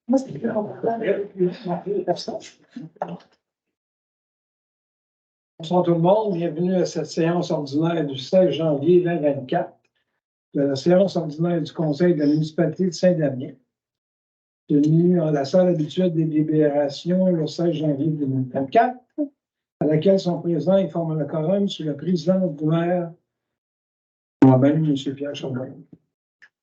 Bonsoir tout le monde, bienvenue à cette séance ordinaire du 16 janvier 2024 de la séance ordinaire du Conseil de la municipalité de Saint-Damien, tenue en la salle habituelle des délibérations le 16 janvier 2024, à laquelle sont présents et forment le quorum sous la présidence du maire, moi-même, M. Pierre Charbonneau.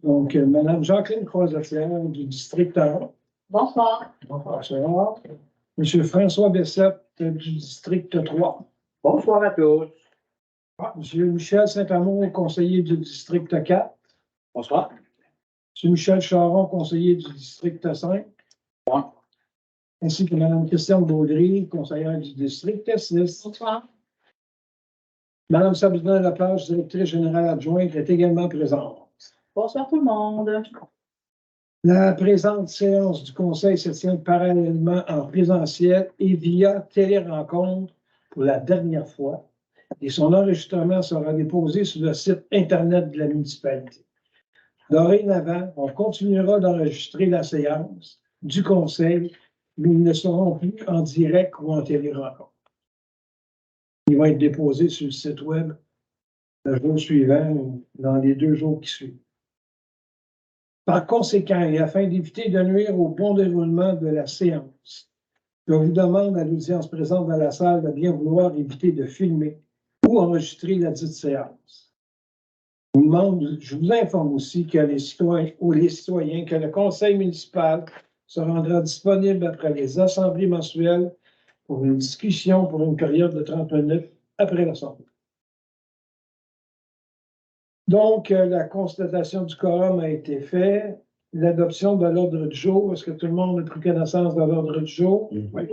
Donc, Mme Jacqueline Croisetière du district 1. Bonsoir. Bonsoir. M. François Bessette du district 3. Bonsoir à tous. M. Michel Saint-Amour, conseiller du district 4. Bonsoir. M. Michel Charon, conseiller du district 5. Bonsoir. Ainsi que Mme Christiane Baudry, conseillère du district 6. Bonsoir. Mme Sabina Laplage, directrice générale adjointe, est également présente. Bonsoir tout le monde. La présente séance du Conseil se tient parallèlement en présentiel et via télérencontre pour la dernière fois, et son enregistrement sera déposé sur le site Internet de la municipalité. Dorénavant, on continuera d'enregistrer la séance du Conseil, mais ils ne seront plus en direct ou en télérencontre. Ils vont être déposés sur le site Web le jour suivant, dans les 2 jours qui suivent. Par conséquent, et afin d'éviter de nuire au bon déroulement de la séance, je vous demande à l'audience présente dans la salle de bien vouloir éviter de filmer ou enregistrer la dite séance. Je vous informe aussi que les citoyens que le conseil municipal se rendra disponible après les assemblées mensuelles pour une discussion pour une période de 30 minutes après l'assemblée. Donc, la constatation du quorum a été faite. L'adoption de l'ordre du jour. Est-ce que tout le monde a pris connaissance de l'ordre du jour? Oui.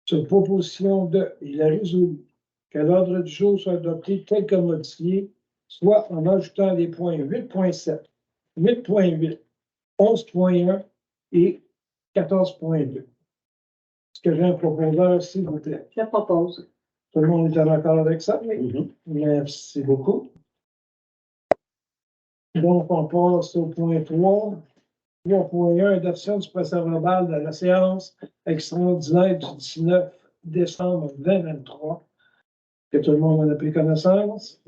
Sur proposition de, il a résolu que l'ordre du jour soit adopté tel que modifié, soit en ajoutant les points 8.7, 8.8, 11.1 et 14.2. Est-ce que j'ai un proposeur, s'il vous plaît? Je propose. Tout le monde est d'accord avec ça? Mm-hmm. Merci beaucoup. Donc, on passe au point 3. 3.1, adoption du procès-verbal de la séance extraordinaire du 19 décembre 2023. Que tout le monde en a pris connaissance.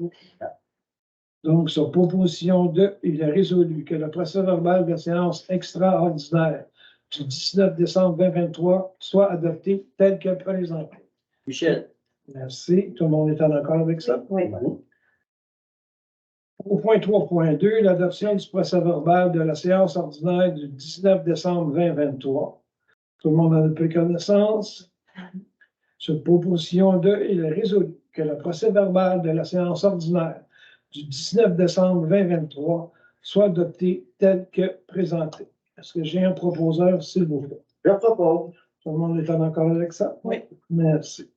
Donc, sur proposition de, il est résolu que le procès-verbal de la séance extraordinaire du 19 décembre 2023 soit adopté tel que présenté. Michel. Merci. Tout le monde est en accord avec ça? Oui. Au point 3.2, l'adoption du procès-verbal de la séance ordinaire du 19 décembre 2023. Tout le monde en a pris connaissance. Sur proposition de, il est résolu que le procès-verbal de la séance ordinaire du 19 décembre 2023 soit adopté tel que présenté. Est-ce que j'ai un proposeur, s'il vous plaît? Je propose. Tout le monde est en accord avec ça? Oui. Merci.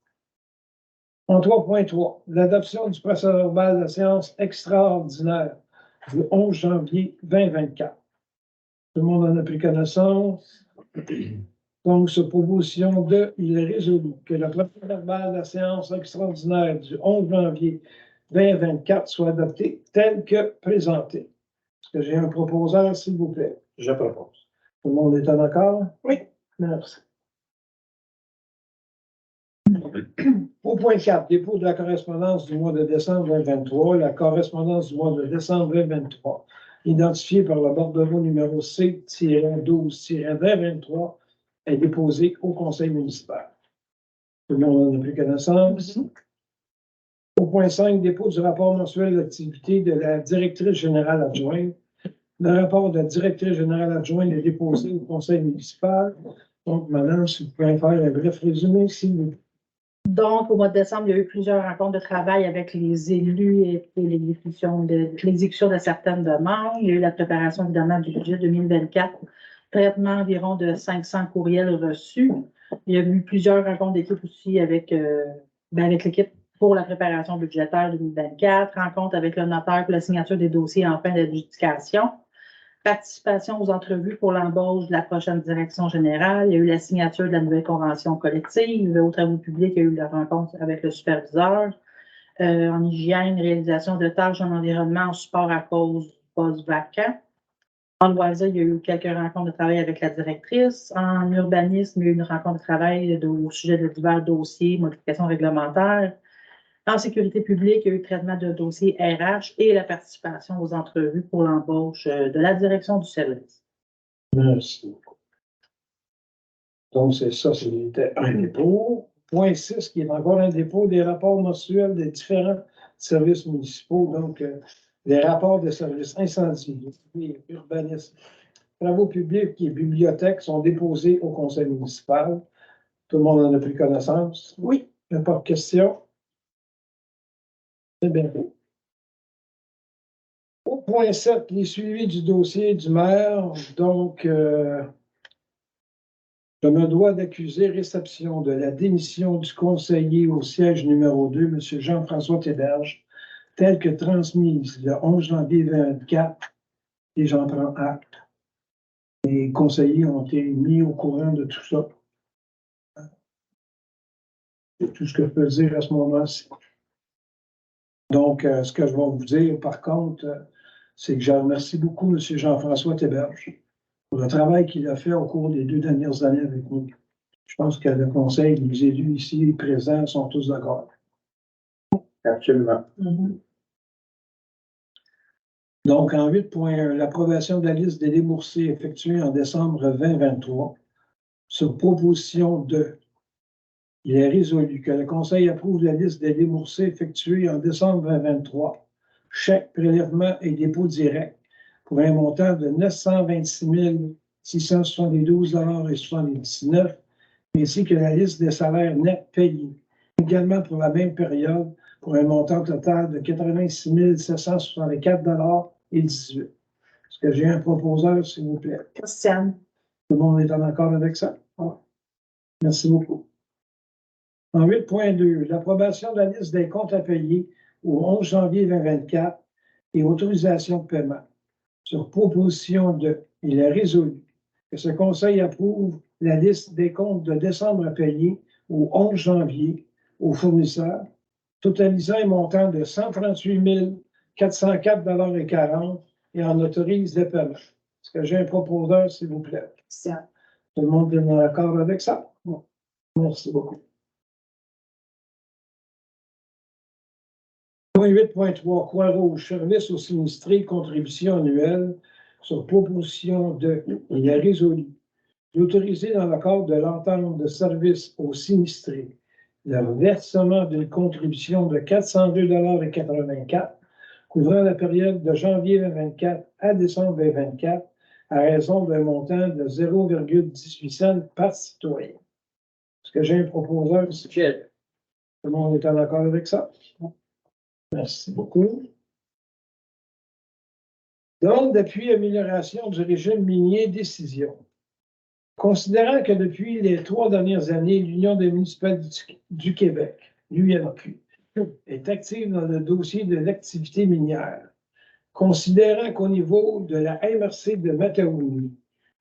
En 3.3, l'adoption du procès-verbal de la séance extraordinaire du 11 janvier 2024. Tout le monde en a pris connaissance. Donc, sur proposition de, il est résolu que le procès-verbal de la séance extraordinaire du 11 janvier 2024 soit adopté tel que présenté. Est-ce que j'ai un proposeur, s'il vous plaît? Je propose. Tout le monde est en accord? Oui. Merci. Au point 4, dépôt de la correspondance du mois de décembre 2023. La correspondance du mois de décembre 2023, identifiée par le bordereau numéro C-12-2023, est déposée au conseil municipal. Tout le monde en a pris connaissance. Au point 5, dépôt du rapport mensuel d'activité de la directrice générale adjointe. Le rapport de la directrice générale adjointe est déposé au conseil municipal. Donc, madame, si vous pouvez faire un bref résumé, s'il vous plaît. Donc, au mois de décembre, il y a eu plusieurs rencontres de travail avec les élus et l'exécution de certaines demandes. Il y a eu la préparation, évidemment, du budget 2024, traitement environ de 500 courriels reçus. Il y a eu plusieurs rencontres d'équipe aussi avec l'équipe pour la préparation budgétaire 2024, rencontre avec le notaire pour la signature des dossiers en fin d'adjudication, participation aux entrevues pour l'embauche de la prochaine direction générale. Il y a eu la signature de la nouvelle convention collective. Aux travaux publics, il y a eu la rencontre avec le superviseur. En hygiène, réalisation de tâches en environnement en support à cause du poste vacant. En loisirs, il y a eu quelques rencontres de travail avec la directrice. En urbanisme, il y a eu une rencontre de travail au sujet de divers dossiers, modifications réglementaires. En sécurité publique, il y a eu le traitement de dossiers RH et la participation aux entrevues pour l'embauche de la direction du service. Merci. Donc, c'était un dépôt. Point 6, qui est encore un dépôt des rapports mensuels des différents services municipaux. Donc, les rapports de services incendie, urbanisme, travaux publics et bibliothèques sont déposés au conseil municipal. Tout le monde en a pris connaissance? Oui. Il n'y a pas de questions? C'est bien. Au point 7, les suivis du dossier du maire. Donc, je me dois d'accuser réception de la démission du conseiller au siège numéro 2, M. Jean-François Théberge, telle que transmise le 11 janvier 2024, et j'en prends acte. Les conseillers ont été mis au courant de tout ça. C'est tout ce que je peux dire à ce moment-ci. Donc, ce que je vais vous dire, par contre, c'est que je remercie beaucoup M. Jean-François Théberge pour le travail qu'il a fait au cours des 2 dernières années avec nous. Je pense que le conseil, les élus ici présents sont tous d'accord. Absolument. Donc, en 8.1, l'approbation de la liste des déboursés effectués en décembre 2023. Sur proposition de, il est résolu que le Conseil approuve la liste des déboursés effectués en décembre 2023, chèques, prélèvements et dépôts directs, pour un montant de 926 672,79 $, ainsi que la liste des salaires nets payés, également pour la même période, pour un montant total de 86 764,18 $. Est-ce que j'ai un proposeur, s'il vous plaît? Christiane. Tout le monde est en accord avec ça? Oui. Merci beaucoup. En 8.2, l'approbation de la liste des comptes à payer au 11 janvier 2024 et autorisation de paiement. Sur proposition de, il est résolu que ce Conseil approuve la liste des comptes de décembre à payer au 11 janvier aux fournisseurs, totalisant un montant de 138 404,40 $ et en autorise le paiement. Est-ce que j'ai un proposeur, s'il vous plaît? Christiane. Tout le monde est en accord avec ça? Bon. Merci beaucoup. Point 8.3, Croix-Rouge, service aux sinistrés, contribution annuelle, sur proposition de, il est résolu d'autoriser dans le cadre de l'entente de service aux sinistrés le versement d'une contribution de 402,84 $ couvrant la période de janvier 2024 à décembre 2024 à raison d'un montant de 0,18 cents par citoyen. Est-ce que j'ai un proposeur? Michel. Tout le monde est en accord avec ça? Merci beaucoup. Donc, depuis amélioration du régime minier, décision. Considérant que depuis les 3 dernières années, l'Union des municipalités du Québec, l'UMQ, est active dans le dossier de l'activité minière, considérant qu'au niveau de la MRC de Matawini,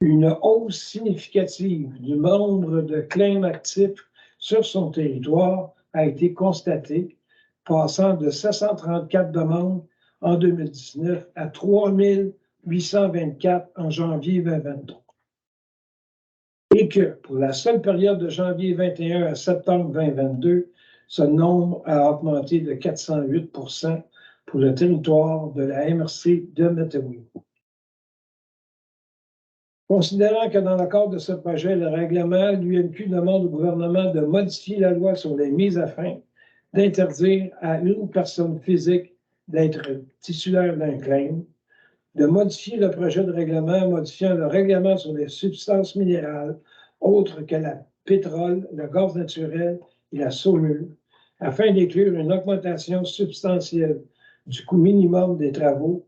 une hausse significative du nombre de claims actifs sur son territoire a été constatée, passant de 734 demandes en 2019 à 3 824 en janvier 2023. Et que pour la seule période de janvier 2021 à septembre 2022, ce nombre a augmenté de 408 % pour le territoire de la MRC de Matawini. Considérant que dans le cadre de ce projet, le règlement, l'UMQ demande au gouvernement de modifier la loi sur les mises à fin, d'interdire à une personne physique d'être titulaire d'un claim, de modifier le projet de règlement modifiant le règlement sur les substances minérales autres que le pétrole, le gaz naturel et la saumure, afin d'inclure une augmentation substantielle du coût minimum des travaux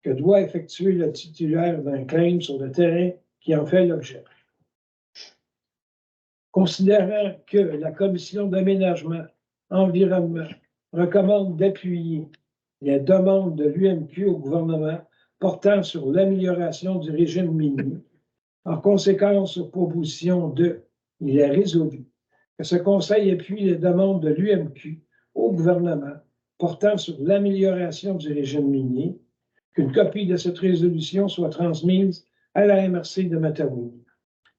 que doit effectuer le titulaire d'un claim sur le terrain qui en fait l'objet. Considérant que la Commission d'aménagement, environnement recommande d'appuyer les demandes de l'UMQ au gouvernement portant sur l'amélioration du régime minier, en conséquence, sur proposition de, il est résolu que ce Conseil appuie les demandes de l'UMQ au gouvernement portant sur l'amélioration du régime minier, qu'une copie de cette résolution soit transmise à la MRC de Matawini.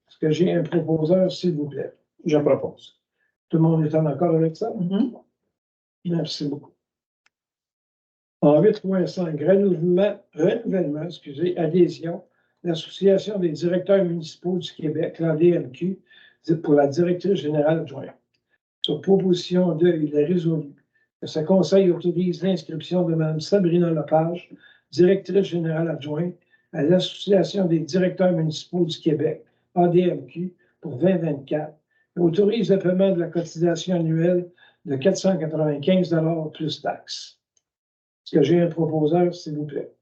Est-ce que j'ai un proposeur, s'il vous plaît? Je propose. Tout le monde est en accord avec ça? Merci beaucoup. En 8.5, renouvellement, adhésion, l'Association des directeurs municipaux du Québec, l'ADMQ, pour la directrice générale adjointe. Sur proposition de, il est résolu que ce conseil autorise l'inscription de Mme Sabrina Lepage, directrice générale adjointe, à l'Association des directeurs municipaux du Québec, ADMQ, pour 2024, et autorise le paiement de la cotisation annuelle de 495 $ plus taxes. Est-ce que j'ai un proposeur, s'il vous plaît?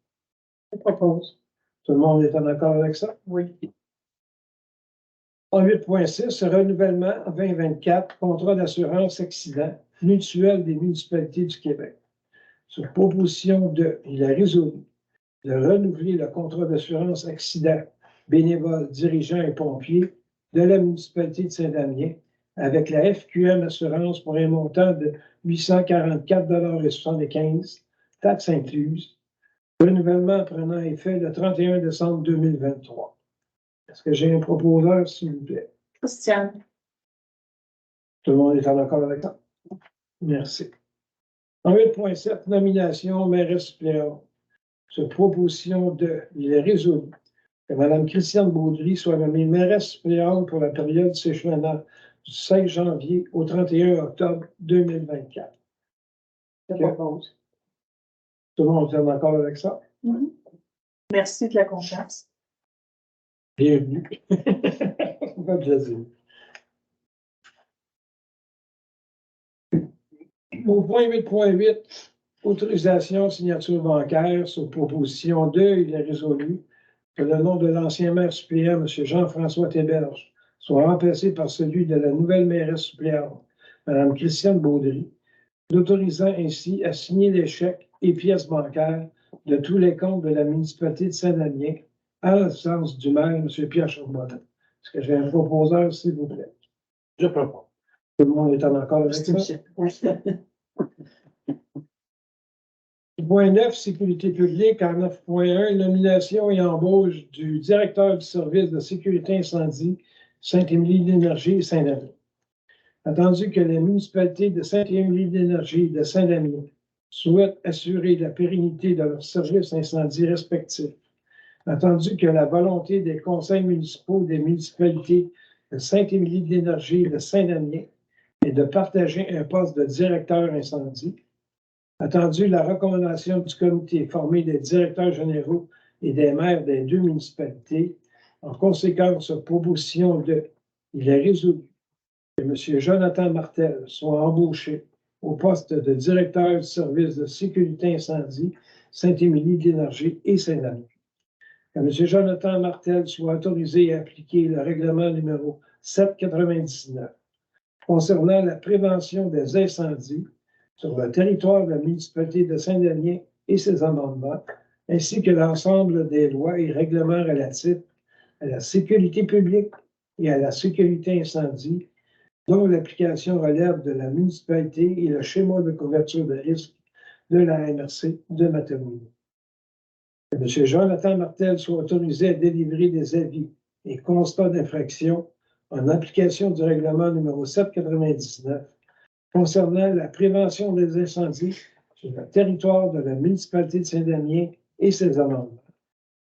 Je propose. Tout le monde est en accord avec ça? Oui. En 8.6, renouvellement 2024, contrat d'assurance accident mutuel des municipalités du Québec. Sur proposition de, il est résolu de renouveler le contrat d'assurance accident bénévole, dirigeants et pompiers de la municipalité de Saint-Damien avec la FQM Assurance pour un montant de 844,75 $, taxes incluses. Renouvellement prenant effet le 31 décembre 2023. Est-ce que j'ai un proposeur, s'il vous plaît? Christiane. Tout le monde est en accord avec ça? Merci. En 8.7, nomination mairesse suppléante. Sur proposition de, il est résolu que Mme Christiane Baudry soit nommée mairesse suppléante pour la période s'échelonnant du 16 janvier au 31 octobre 2024. Je propose. Tout le monde est en accord avec ça? Merci de la confiance. Bienvenue. Ça fait plaisir. Au point 8.8, autorisation signature bancaire sur proposition 2, il est résolu que le nom de l'ancien maire suppléant, M. Jean-François Théberge, soit remplacé par celui de la nouvelle mairesse suppléante, Mme Christiane Baudry, l'autorisant ainsi à signer les chèques et pièces bancaires de tous les comptes de la municipalité de Saint-Damien, à l'absence du maire, M. Pierre Charbonneau. Est-ce que j'ai un proposeur, s'il vous plaît? Je propose. Tout le monde est en accord avec ça? Point 9, sécurité publique. En 9.1, nomination et embauche du directeur du service de sécurité incendie Saint-Émilie d'Énergie et Saint-Damien. Attendu que les municipalités de Saint-Émilie d'Énergie et de Saint-Damien souhaitent assurer la pérennité de leurs services incendie respectifs, attendu que la volonté des conseils municipaux des municipalités de Saint-Émilie d'Énergie et de Saint-Damien est de partager un poste de directeur incendie, attendu la recommandation du comité formé des directeurs généraux et des maires des deux municipalités, en conséquence, proposition de, il est résolu que M. Jonathan Martel soit embauché au poste de directeur du service de sécurité incendie Saint-Émilie d'Énergie et Saint-Damien. Que M. Jonathan Martel soit autorisé à appliquer le règlement numéro 799 concernant la prévention des incendies sur le territoire de la municipalité de Saint-Damien et ses amendements, ainsi que l'ensemble des lois et règlements relatifs à la sécurité publique et à la sécurité incendie, dont l'application relève de la municipalité et le schéma de couverture de risque de la MRC de Matawini. Que M. Jonathan Martel soit autorisé à délivrer des avis et constats d'infraction en application du règlement numéro 799 concernant la prévention des incendies sur le territoire de la municipalité de Saint-Damien et ses amendements,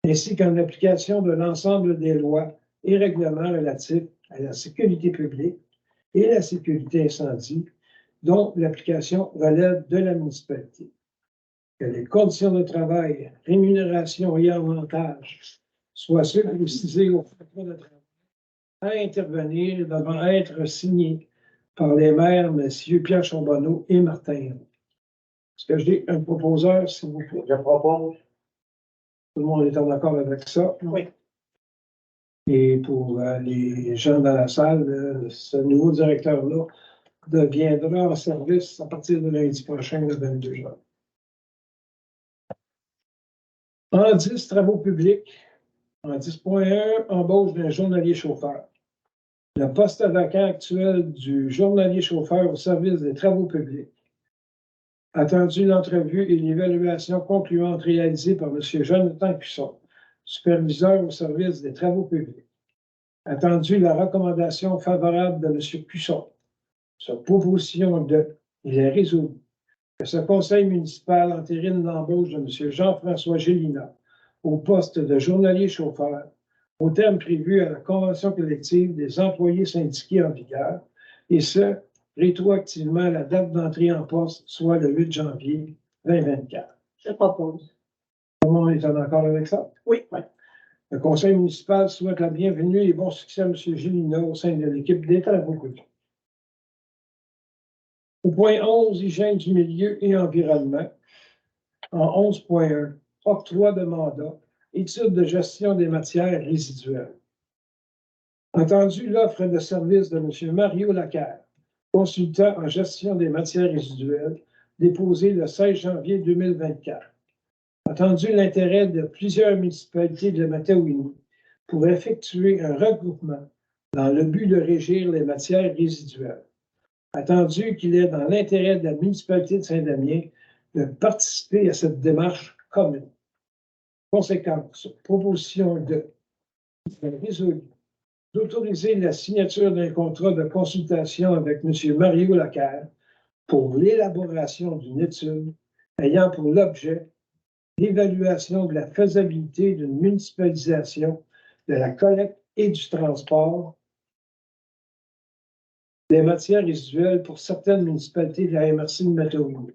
ainsi qu'en application de l'ensemble des lois et règlements relatifs à la sécurité publique et la sécurité incendie, dont l'application relève de la municipalité. Que les conditions de travail, rémunération et avantages soient ceux précisés au contrat de travail à intervenir devant être signés par les maires, M. Pierre Charbonneau et Martin. Est-ce que j'ai un proposeur, s'il vous plaît? Je propose. Tout le monde est en accord avec ça? Oui. Et pour les gens dans la salle, ce nouveau directeur-là deviendra en service à partir de lundi prochain, le 22 juin. En 10, travaux publics. En 10.1, embauche d'un journalier chauffeur. Le poste vacant actuel du journalier chauffeur au service des travaux publics Attendu l'entrevue et l'évaluation concluante réalisée par M. Jonathan Cusson, superviseur au service des travaux publics. Attendu la recommandation favorable de M. Cusson. Sur proposition de, il est résolu que ce conseil municipal entérine l'embauche de M. Jean-François Gélina au poste de journalier chauffeur au terme prévu à la convention collective des employés syndiqués en vigueur, et ce, rétroactivement à la date d'entrée en poste, soit le 8 janvier 2024. Je propose. Tout le monde est en accord avec ça? Oui. Le conseil municipal souhaite la bienvenue et bon succès à M. Gélina au sein de l'équipe des travaux publics. Au point 11, hygiène du milieu et environnement. En 11.1, octroi de mandat, étude de gestion des matières résiduelles. Entendu l'offre de service de M. Mario Lacaire, consultant en gestion des matières résiduelles, déposée le 16 janvier 2024. Entendu l'intérêt de plusieurs municipalités de Matawini pour effectuer un regroupement dans le but de régir les matières résiduelles. Attendu qu'il est dans l'intérêt de la municipalité de Saint-Damien de participer à cette démarche commune. Conséquence, proposition de résolu d'autoriser la signature d'un contrat de consultation avec M. Mario Lacaire pour l'élaboration d'une étude ayant pour l'objet l'évaluation de la faisabilité d'une municipalisation de la collecte et du transport des matières résiduelles pour certaines municipalités de la MRC de Matawini.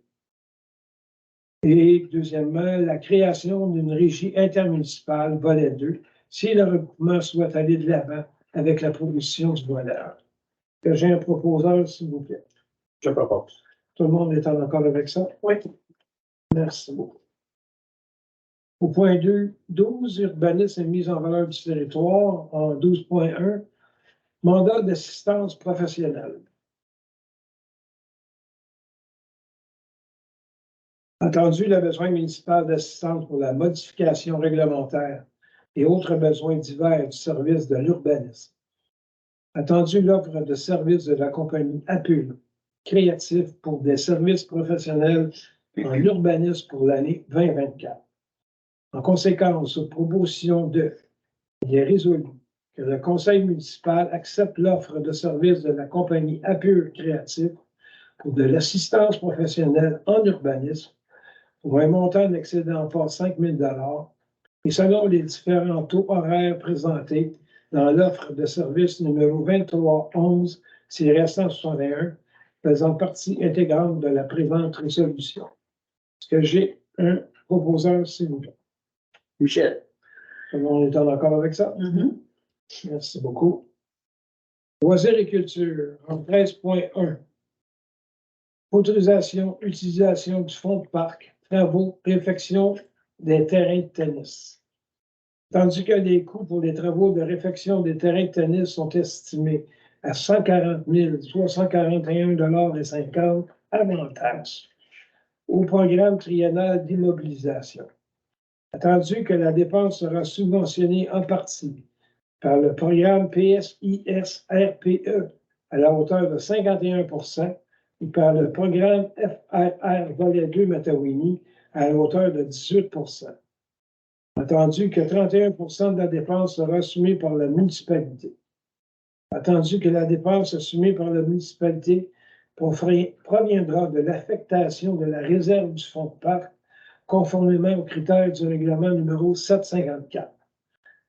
Et deuxièmement, la création d'une régie intermunicipale, volet 2, si le regroupement souhaite aller de l'avant avec la proposition du voleur. J'ai un proposeur, s'il vous plaît. Je propose. Tout le monde est en accord avec ça? Oui. Merci beaucoup. Au point 2, 12, urbanisme et mise en valeur du territoire, en 12.1, mandat d'assistance professionnelle. Entendu le besoin municipal d'assistance pour la modification réglementaire et autres besoins divers du service de l'urbanisme. Attendu l'offre de services de la compagnie APUL, créatif pour des services professionnels en urbanisme pour l'année 2024. En conséquence, sur proposition de, il est résolu que le conseil municipal accepte l'offre de services de la compagnie APUL créatif pour de l'assistance professionnelle en urbanisme pour un montant n'excédant pas 5 000 $ et selon les différents taux horaires présentés dans l'offre de service numéro 2311-161, faisant partie intégrante de la présente résolution. Est-ce que j'ai un proposeur, s'il vous plaît? Michel. Tout le monde est en accord avec ça? Merci beaucoup. Loisirs et culture, en 13.1. Autorisation, utilisation du fonds de parc, travaux, réfection des terrains de tennis. Tandis que les coûts pour les travaux de réfection des terrains de tennis sont estimés à 140 341,50 $ avantage au programme triennal d'immobilisation. Attendu que la dépense sera subventionnée en partie par le programme PSIS-RPE à la hauteur de 51 % et par le programme FRR Volet 2 Matawini à la hauteur de 18 %. Attendu que 31 % de la dépense sera assumée par la municipalité. Attendu que la dépense assumée par la municipalité proviendra de l'affectation de la réserve du fonds de parc conformément aux critères du règlement numéro 754.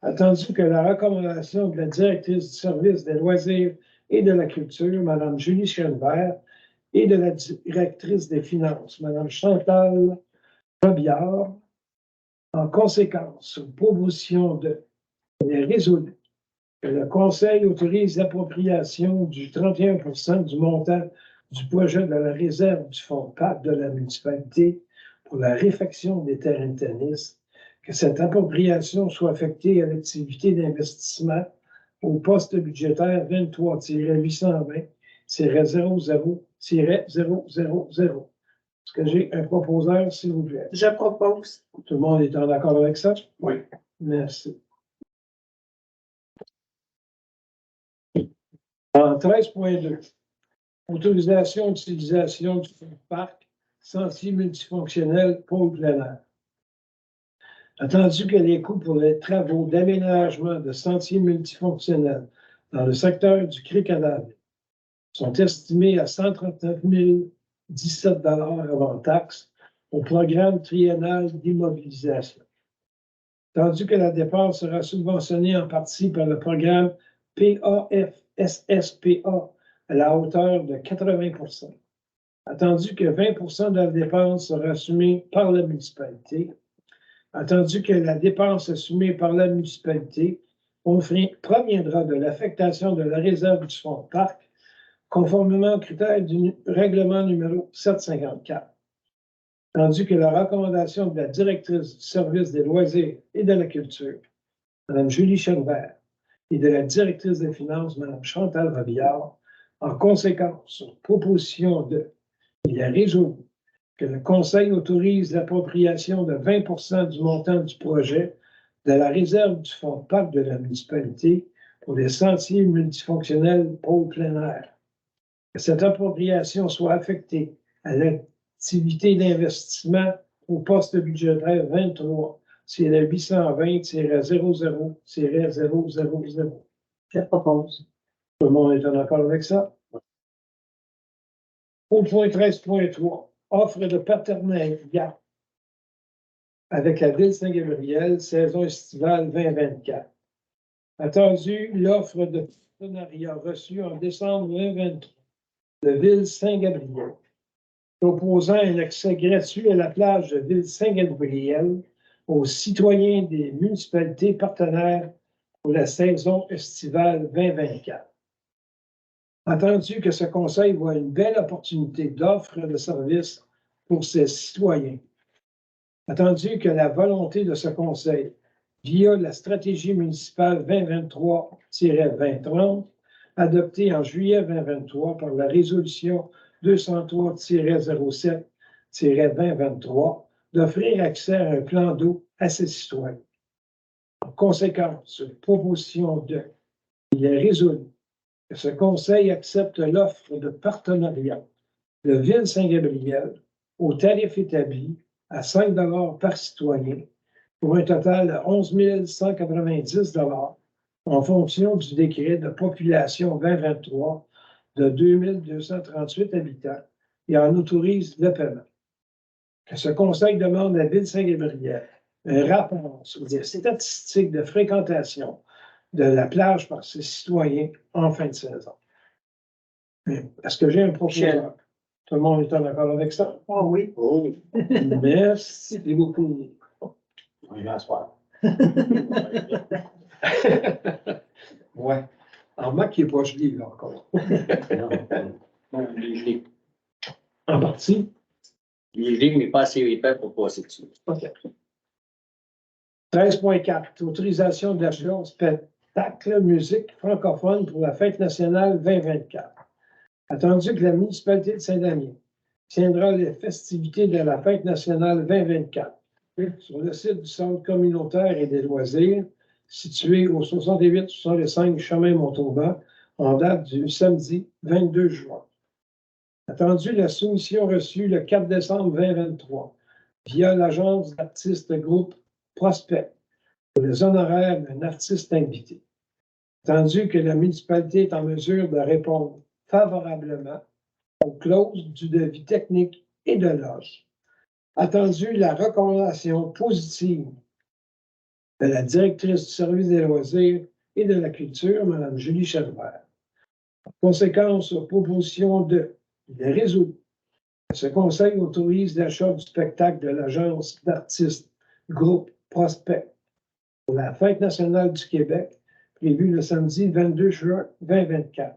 Attendu que la recommandation de la directrice du service des loisirs et de la culture, Mme Julie Schoenberg, et de la directrice des finances, Mme Chantal Robillard, en conséquence, sur proposition de, il est résolu que le Conseil autorise l'appropriation du 31 % du montant du projet de la réserve du fonds de parc de la municipalité pour la réfection des terrains de tennis, que cette appropriation soit affectée à l'activité d'investissement au poste budgétaire 23-00-00-000. Est-ce que j'ai un proposeur, s'il vous plaît? Je propose. Tout le monde est en accord avec ça? Oui. Merci. En 13.2, autorisation d'utilisation du fonds de parc, sentiers multifonctionnels pôle plein air. Attendu que les coûts pour les travaux d'aménagement de sentiers multifonctionnels dans le secteur du Cric-Cadavre sont estimés à 139 017 avant taxes au programme triennal d'immobilisation. Tandis que la dépense sera subventionnée en partie par le programme PAFSSPA à la hauteur de 80 %. Attendu que 20 % de la dépense sera assumée par la municipalité. Attendu que la dépense assumée par la municipalité proviendra de l'affectation de la réserve du fonds de parc, conformément aux critères du règlement numéro 754. Tandis que la recommandation de la directrice du service des loisirs et de la culture, Mme Julie Chenvert, et de la directrice des finances, Mme Chantal Robillard, en conséquence, sur proposition de, il est résolu que le Conseil autorise l'appropriation de 20 % du montant du projet de la réserve du fonds de parc de la municipalité pour les sentiers multifonctionnels pôle plein air. Que cette appropriation soit affectée à l'activité d'investissement au poste budgétaire 23, c'est le 820-00-000. Je propose. Tout le monde est en accord avec ça? Au point 13.3, offre de partenariat avec la ville Saint-Gabriel, saison estivale 2024. Attendu, l'offre de partenariat reçue en décembre 2023 de ville Saint-Gabriel, proposant un accès gratuit à la plage de ville Saint-Gabriel aux citoyens des municipalités partenaires pour la saison estivale 2024. Attendu que ce conseil voit une belle opportunité d'offre de services pour ses citoyens. Attendu que la volonté de ce conseil, via la stratégie municipale 2023-2030, adoptée en juillet 2023 par la résolution 203-07-2023, d'offrir accès à un plan d'eau à ses citoyens. En conséquence, sur proposition de, il est résolu que ce conseil accepte l'offre de partenariat de Ville Saint-Gabriel au tarif établi à 5 $ par citoyen pour un total de 11 190 $ en fonction du décret de population 2023 de 2 238 habitants et en autorise le paiement. Que ce conseil demande à Ville Saint-Gabriel un rapport sur les statistiques de fréquentation de la plage par ses citoyens en fin de saison. Est-ce que j'ai un proposeur? Tout le monde est en accord avec ça? Oh oui. Oh, Merci beaucoup. on y va ce soir. Ouais. En mac qui n'est pas gelé, là, encore. Non, il est gelé. En partie? Il est gelé, mais pas assez épais pour passer dessus. OK. 13.4. Autorisation d'achat au spectacle musique francophone pour la Fête nationale 2024. Attendu que la municipalité de Saint-Damien tiendra les festivités de la Fête nationale 2024 sur le site du Centre communautaire et des loisirs, situé au 68-65 chemin Montauban, en date du samedi 22 juin. Attendu la soumission reçue le 4 décembre 2023 via l'agence d'artistes groupe Prospect pour les honoraires d'un artiste invité. Attendu que la municipalité est en mesure de répondre favorablement aux clauses du devis technique et de loge. Attendu la recommandation positive de la directrice du service des loisirs et de la culture, Mme Julie Chenvert. En conséquence, sur proposition de, il est résolu que ce conseil autorise l'achat du spectacle de l'agence d'artistes groupe Prospect pour la Fête nationale du Québec, prévue le samedi 22 juin 2024.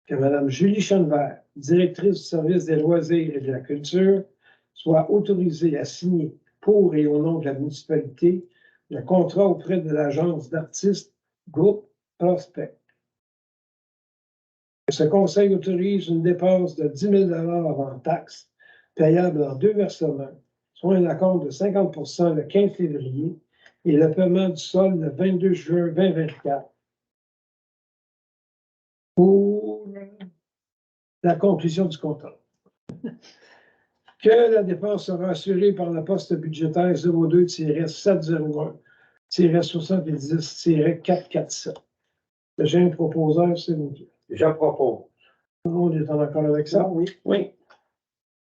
Que Mme Julie Chenvert, directrice du service des loisirs et de la culture, soit autorisée à signer pour et au nom de la municipalité le contrat auprès de l'agence d'artistes groupe Prospect. Ce conseil autorise une dépense de 10 000 $ avant taxe, payable en 2 versements, soit un acompte de 50 % le 15 février et le paiement du solde le 22 juin 2024 pour la conclusion du contrat. Que la dépense sera assurée par le poste budgétaire 02-701-70-447. J'ai un proposeur, s'il vous plaît. Je propose. Tout le monde est en accord avec ça? Oui. Oui.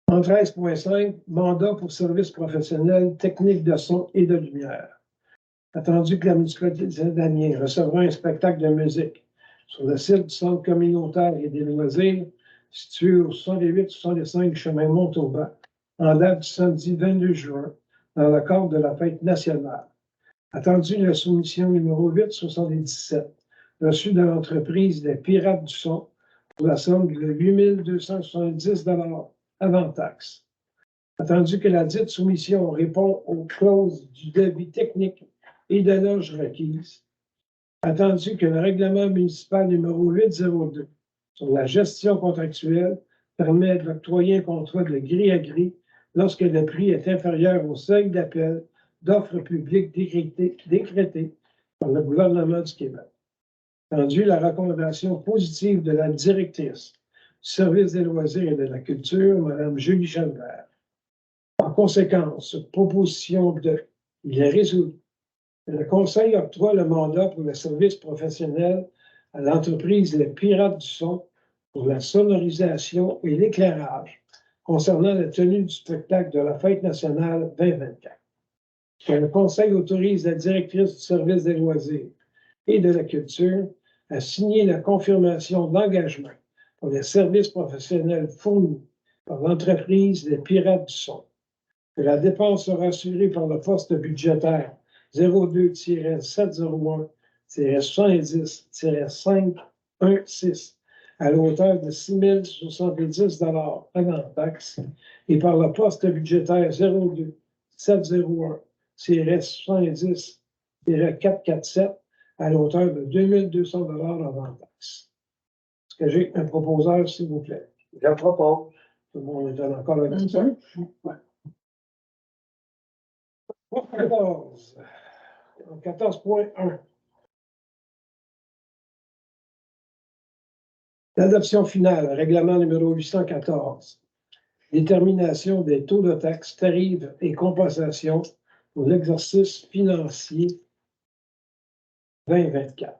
En 13.5, mandat pour services professionnels, techniques de son et de lumière. Attendu que la municipalité d'Amiens recevra un spectacle de musique sur le site du centre communautaire et des loisirs situé au 68-65 chemin Montauban, en date du samedi 22 juin, dans le cadre de la fête nationale. Attendu la soumission numéro 877, reçue de l'entreprise des Pirates du Son pour la somme de 8 270 avant taxe. Attendu que la dite soumission répond aux clauses du devis technique et de loge requises. Attendu que le règlement municipal numéro 802 sur la gestion contractuelle permet d'octroyer un contrat de gré à gré lorsque le prix est inférieur au seuil d'appel d'offres publiques décrété par le gouvernement du Québec. Attendu la recommandation positive de la directrice du service des loisirs et de la culture, Mme Julie Chalbert. En conséquence, cette proposition il est résolu. Le Conseil octroie le mandat pour le service professionnel à l'entreprise Les Pirates du Son pour la sonorisation et l'éclairage concernant la tenue du spectacle de la Fête nationale 2024. Que le Conseil autorise la directrice du service des loisirs et de la culture à signer la confirmation d'engagement pour les services professionnels fournis par l'entreprise Les Pirates du Son. Que la dépense sera assurée par le poste budgétaire 02-701-70-516 à l'auteur de 6 070 avant taxe et par le poste budgétaire 02-701-70-447 à l'auteur de 2 200 avant taxe. Est-ce que j'ai un proposeur, s'il vous plaît? Je propose. Tout le monde est encore avec ça? Ouais. 14.1. L'adoption finale, règlement numéro 814. Détermination des taux de taxes, tarifs et compensations pour l'exercice financier 2024.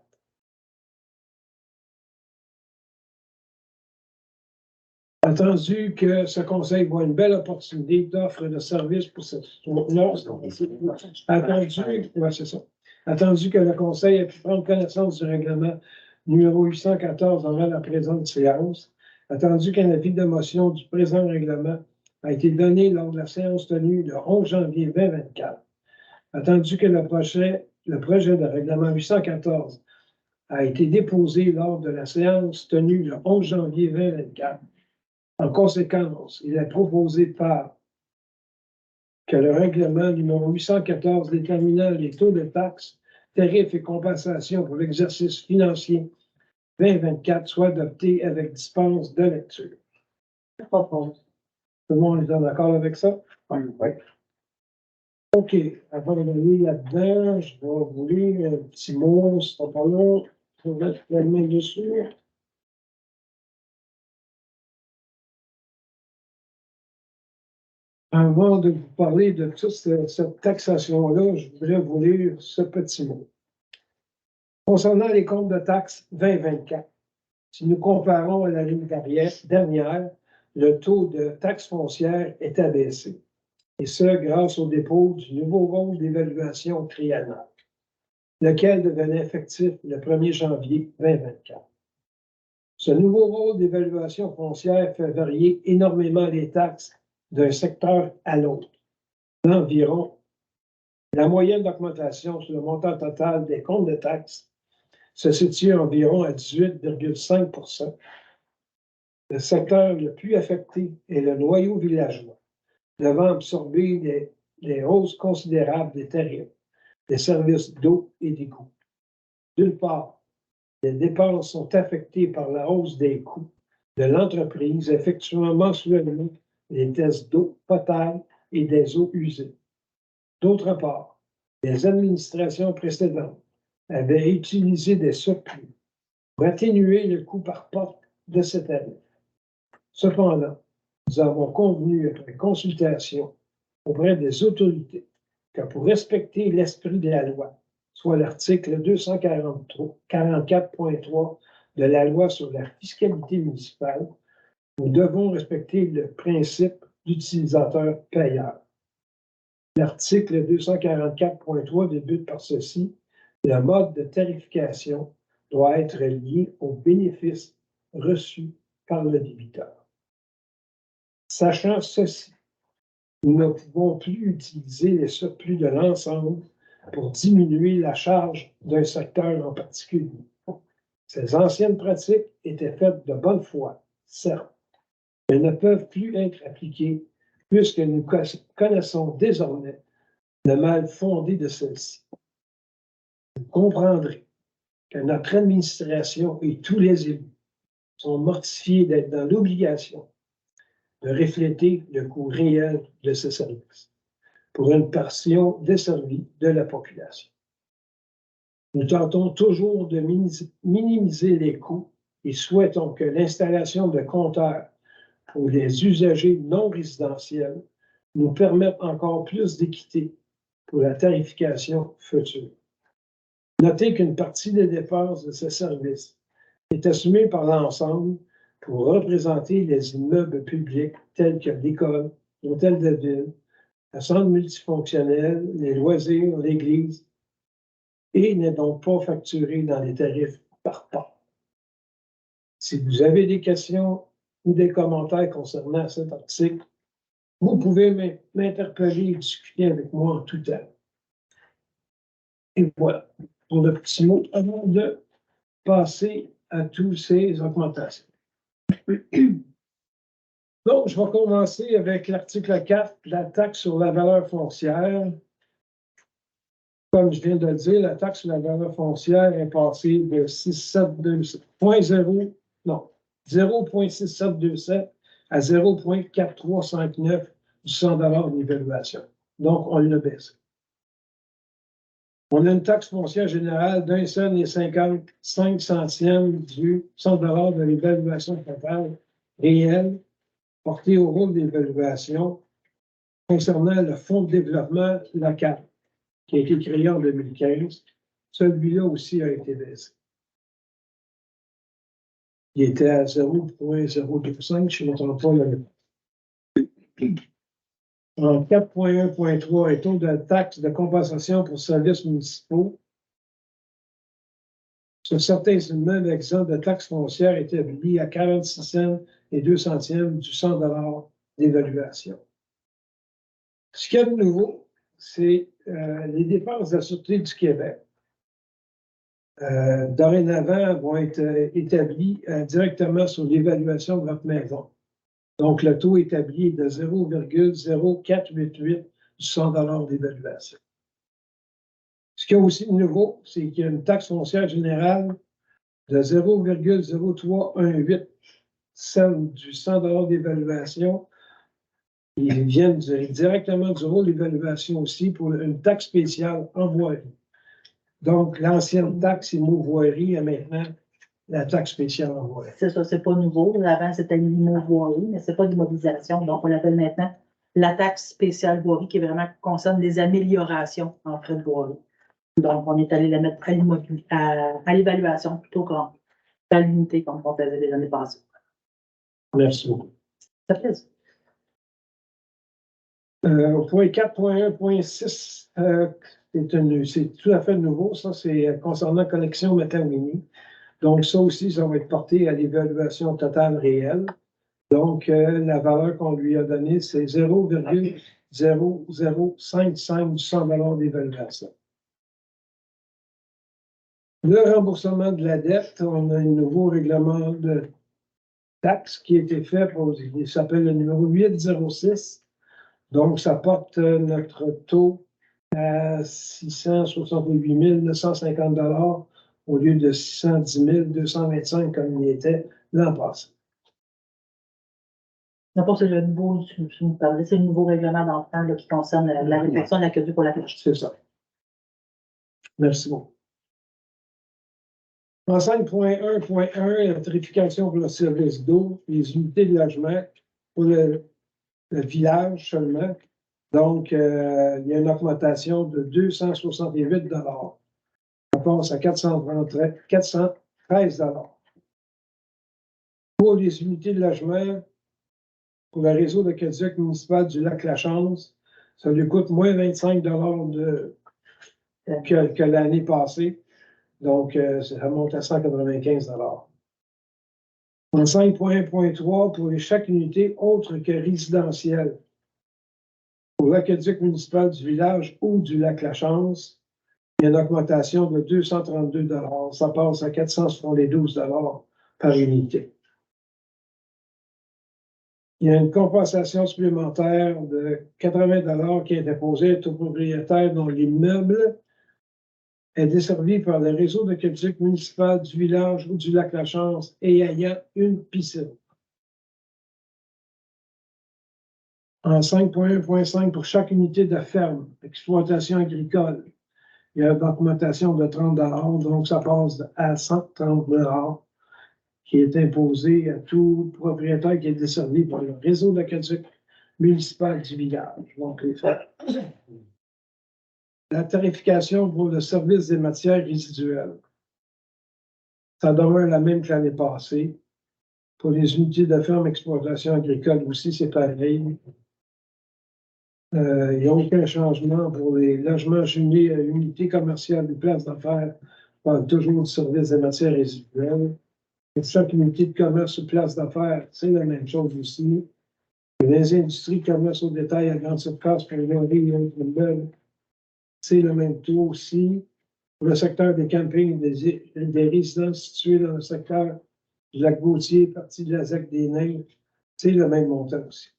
Attendu que ce conseil voit une belle opportunité d'offre de services pour cette Attendu que le conseil ait pu prendre connaissance du règlement numéro 814 avant la présente séance. Attendu qu'un avis de motion du présent règlement a été donné lors de la séance tenue le 11 janvier 2024. Attendu que le projet de règlement 814 a été déposé lors de la séance tenue le 11 janvier 2024. En conséquence, il est proposé par que le règlement numéro 814 déterminant les taux de taxes, tarifs et compensations pour l'exercice financier 2024 soit adopté avec dispense de lecture. Je propose. Tout le monde est en accord avec ça? Oui. OK. Avant d'aller là-dedans, je vais vous lire un petit mot, c'est pas long. Je vais mettre la main dessus. Avant de vous parler de toute cette taxation-là, je voudrais vous lire ce petit mot. Concernant les comptes de taxes 2024, si nous comparons à l'année dernière, le taux de taxe foncière est abaissé, et ce grâce au dépôt du nouveau rôle d'évaluation triennale, lequel devenait effectif le 1er janvier 2024. Ce nouveau rôle d'évaluation foncière fait varier énormément les taxes d'un secteur à l'autre. D'environ, la moyenne d'augmentation sur le montant total des comptes de taxes se situe environ à 18,5 %. Le secteur le plus affecté est le noyau villageois, devant absorber des hausses considérables des tarifs, des services d'eau et d'égout. D'une part, les dépenses sont affectées par la hausse des coûts de l'entreprise effectuant mensuellement les tests d'eau potable et des eaux usées. D'autre part, les administrations précédentes avaient utilisé des surplus pour atténuer le coût par porte de cette année. Cependant, nous avons convenu après consultation auprès des autorités que pour respecter l'esprit de la loi, soit l'article 244.3 de la loi sur la fiscalité municipale, nous devons respecter le principe d'utilisateur-payeur. L'article 244.3 débute par ceci. Le mode de tarification doit être lié aux bénéfices reçus par le débiteur. Sachant ceci, nous ne pouvons plus utiliser les surplus de l'ensemble pour diminuer la charge d'un secteur en particulier. Ces anciennes pratiques étaient faites de bonne foi, certes, mais ne peuvent plus être appliquées puisque nous connaissons désormais le mal fondé de celles-ci. Vous comprendrez que notre administration et tous les élus sont mortifiés d'être dans l'obligation de refléter le coût réel de ce service pour une portion desservie de la population. Nous tentons toujours de minimiser les coûts et souhaitons que l'installation de compteurs pour les usagers non résidentiels nous permette encore plus d'équité pour la tarification future. Notez qu'une partie des dépenses de ce service est assumée par l'ensemble pour représenter les immeubles publics tels que l'école, l'hôtel de ville, le centre multifonctionnel, les loisirs, l'église, et n'est donc pas facturé dans les tarifs par part. Si vous avez des questions ou des commentaires concernant cet article, vous pouvez m'interpeller et discuter avec moi en tout temps. Et voilà, pour le petit mot, avant de passer à toutes ces augmentations. Donc, je vais commencer avec l'article 4, la taxe sur la valeur foncière. Comme je viens de le dire, la taxe sur la valeur foncière est passée de 0,6727 à 0,4359 du 100 d'évaluation. Donc, on l'a baissé. On a une taxe foncière générale d'1,55 du 100 de l'évaluation totale réelle portée au rôle d'évaluation concernant le Fonds de développement local qui a été créé en 2015. Celui-là aussi a été baissé. Il était à 0,025, je ne me trompe pas. En 4.1.3, un taux de taxe de compensation pour services municipaux sur certains immeubles exempts de taxes foncières établis à 46 cents et 2 centièmes du 100 d'évaluation. Ce qu'il y a de nouveau, c'est les dépenses de la Sûreté du Québec. Dorénavant, vont être établies directement sur l'évaluation de votre maison. Donc, le taux établi est de 0,0488 du 100 d'évaluation. Ce qu'il y a aussi de nouveau, c'est qu'il y a une taxe foncière générale de 0,0318 cents du 100 d'évaluation. Ils viennent directement du rôle d'évaluation aussi pour une taxe spéciale en voirie. Donc, l'ancienne taxe immo-voirie est maintenant la taxe spéciale en voirie. C'est ça, c'est pas nouveau. Avant, c'était l'immo-voirie, mais c'est pas l'immobilisation. Donc, on l'appelle maintenant la taxe spéciale voirie qui vraiment concerne les améliorations en frais de voirie. Donc, on est allé la mettre à l'évaluation plutôt qu'à l'unité comme on faisait les années passées. Merci beaucoup. Ça fait plaisir. Au point 4.1.6, c'est tout à fait nouveau. Ça, c'est concernant collection Matamini. Donc, ça aussi, ça va être porté à l'évaluation totale réelle. Donc, la valeur qu'on lui a donnée, c'est 0,0055 du 100 d'évaluation. Le remboursement de la dette, on a un nouveau règlement de taxe qui a été fait, il s'appelle le numéro 806. Donc, ça porte notre taux à 668 950 au lieu de 610 225 comme il était l'an passé. D'abord, c'est le nouveau, c'est le nouveau règlement d'enfant qui concerne la réflexion de l'aqueduc pour la pêche. C'est ça. Merci beaucoup. En 5.1.1, la tarification pour le service d'eau, les unités de logement, pour le village seulement. Donc, il y a une augmentation de 268 $. On passe à 413 $. Pour les unités de logement, pour le réseau d'aqueduc municipal du Lac-La-Chance, ça lui coûte moins 25 $ que l'année passée. Donc, ça monte à 195 $. En 5.1.3, pour chaque unité autre que résidentielle, pour l'aqueduc municipal du village ou du Lac-La-Chance, il y a une augmentation de 232 $. Ça passe à 472 $ par unité. Il y a une compensation supplémentaire de 80 $ qui est imposée aux propriétaires dont l'immeuble est desservi par le réseau d'aqueduc municipal du village ou du Lac-La-Chance et ayant une piscine. En 5.1.5, pour chaque unité de ferme, exploitation agricole, il y a une augmentation de 30 $, donc ça passe à 130 $ qui est imposé à tout propriétaire qui est desservi par le réseau d'aqueduc municipal du village. Donc, les frais. La tarification pour le service des matières résiduelles. Ça demeure la même que l'année passée. Pour les unités de ferme exploitation agricole aussi, c'est pareil. Il n'y a aucun changement pour les logements jumelés à unités commerciales ou places d'affaires. On parle toujours du service des matières résiduelles. Pour chaque unité de commerce ou place d'affaires, c'est la même chose aussi. Les industries, commerce au détail à grande surface pour les et autres meubles, c'est le même taux aussi. Pour le secteur des campings et des résidences situées dans le secteur du Lac-Gautier, partie de la ZAC des Nains, c'est le même montant aussi.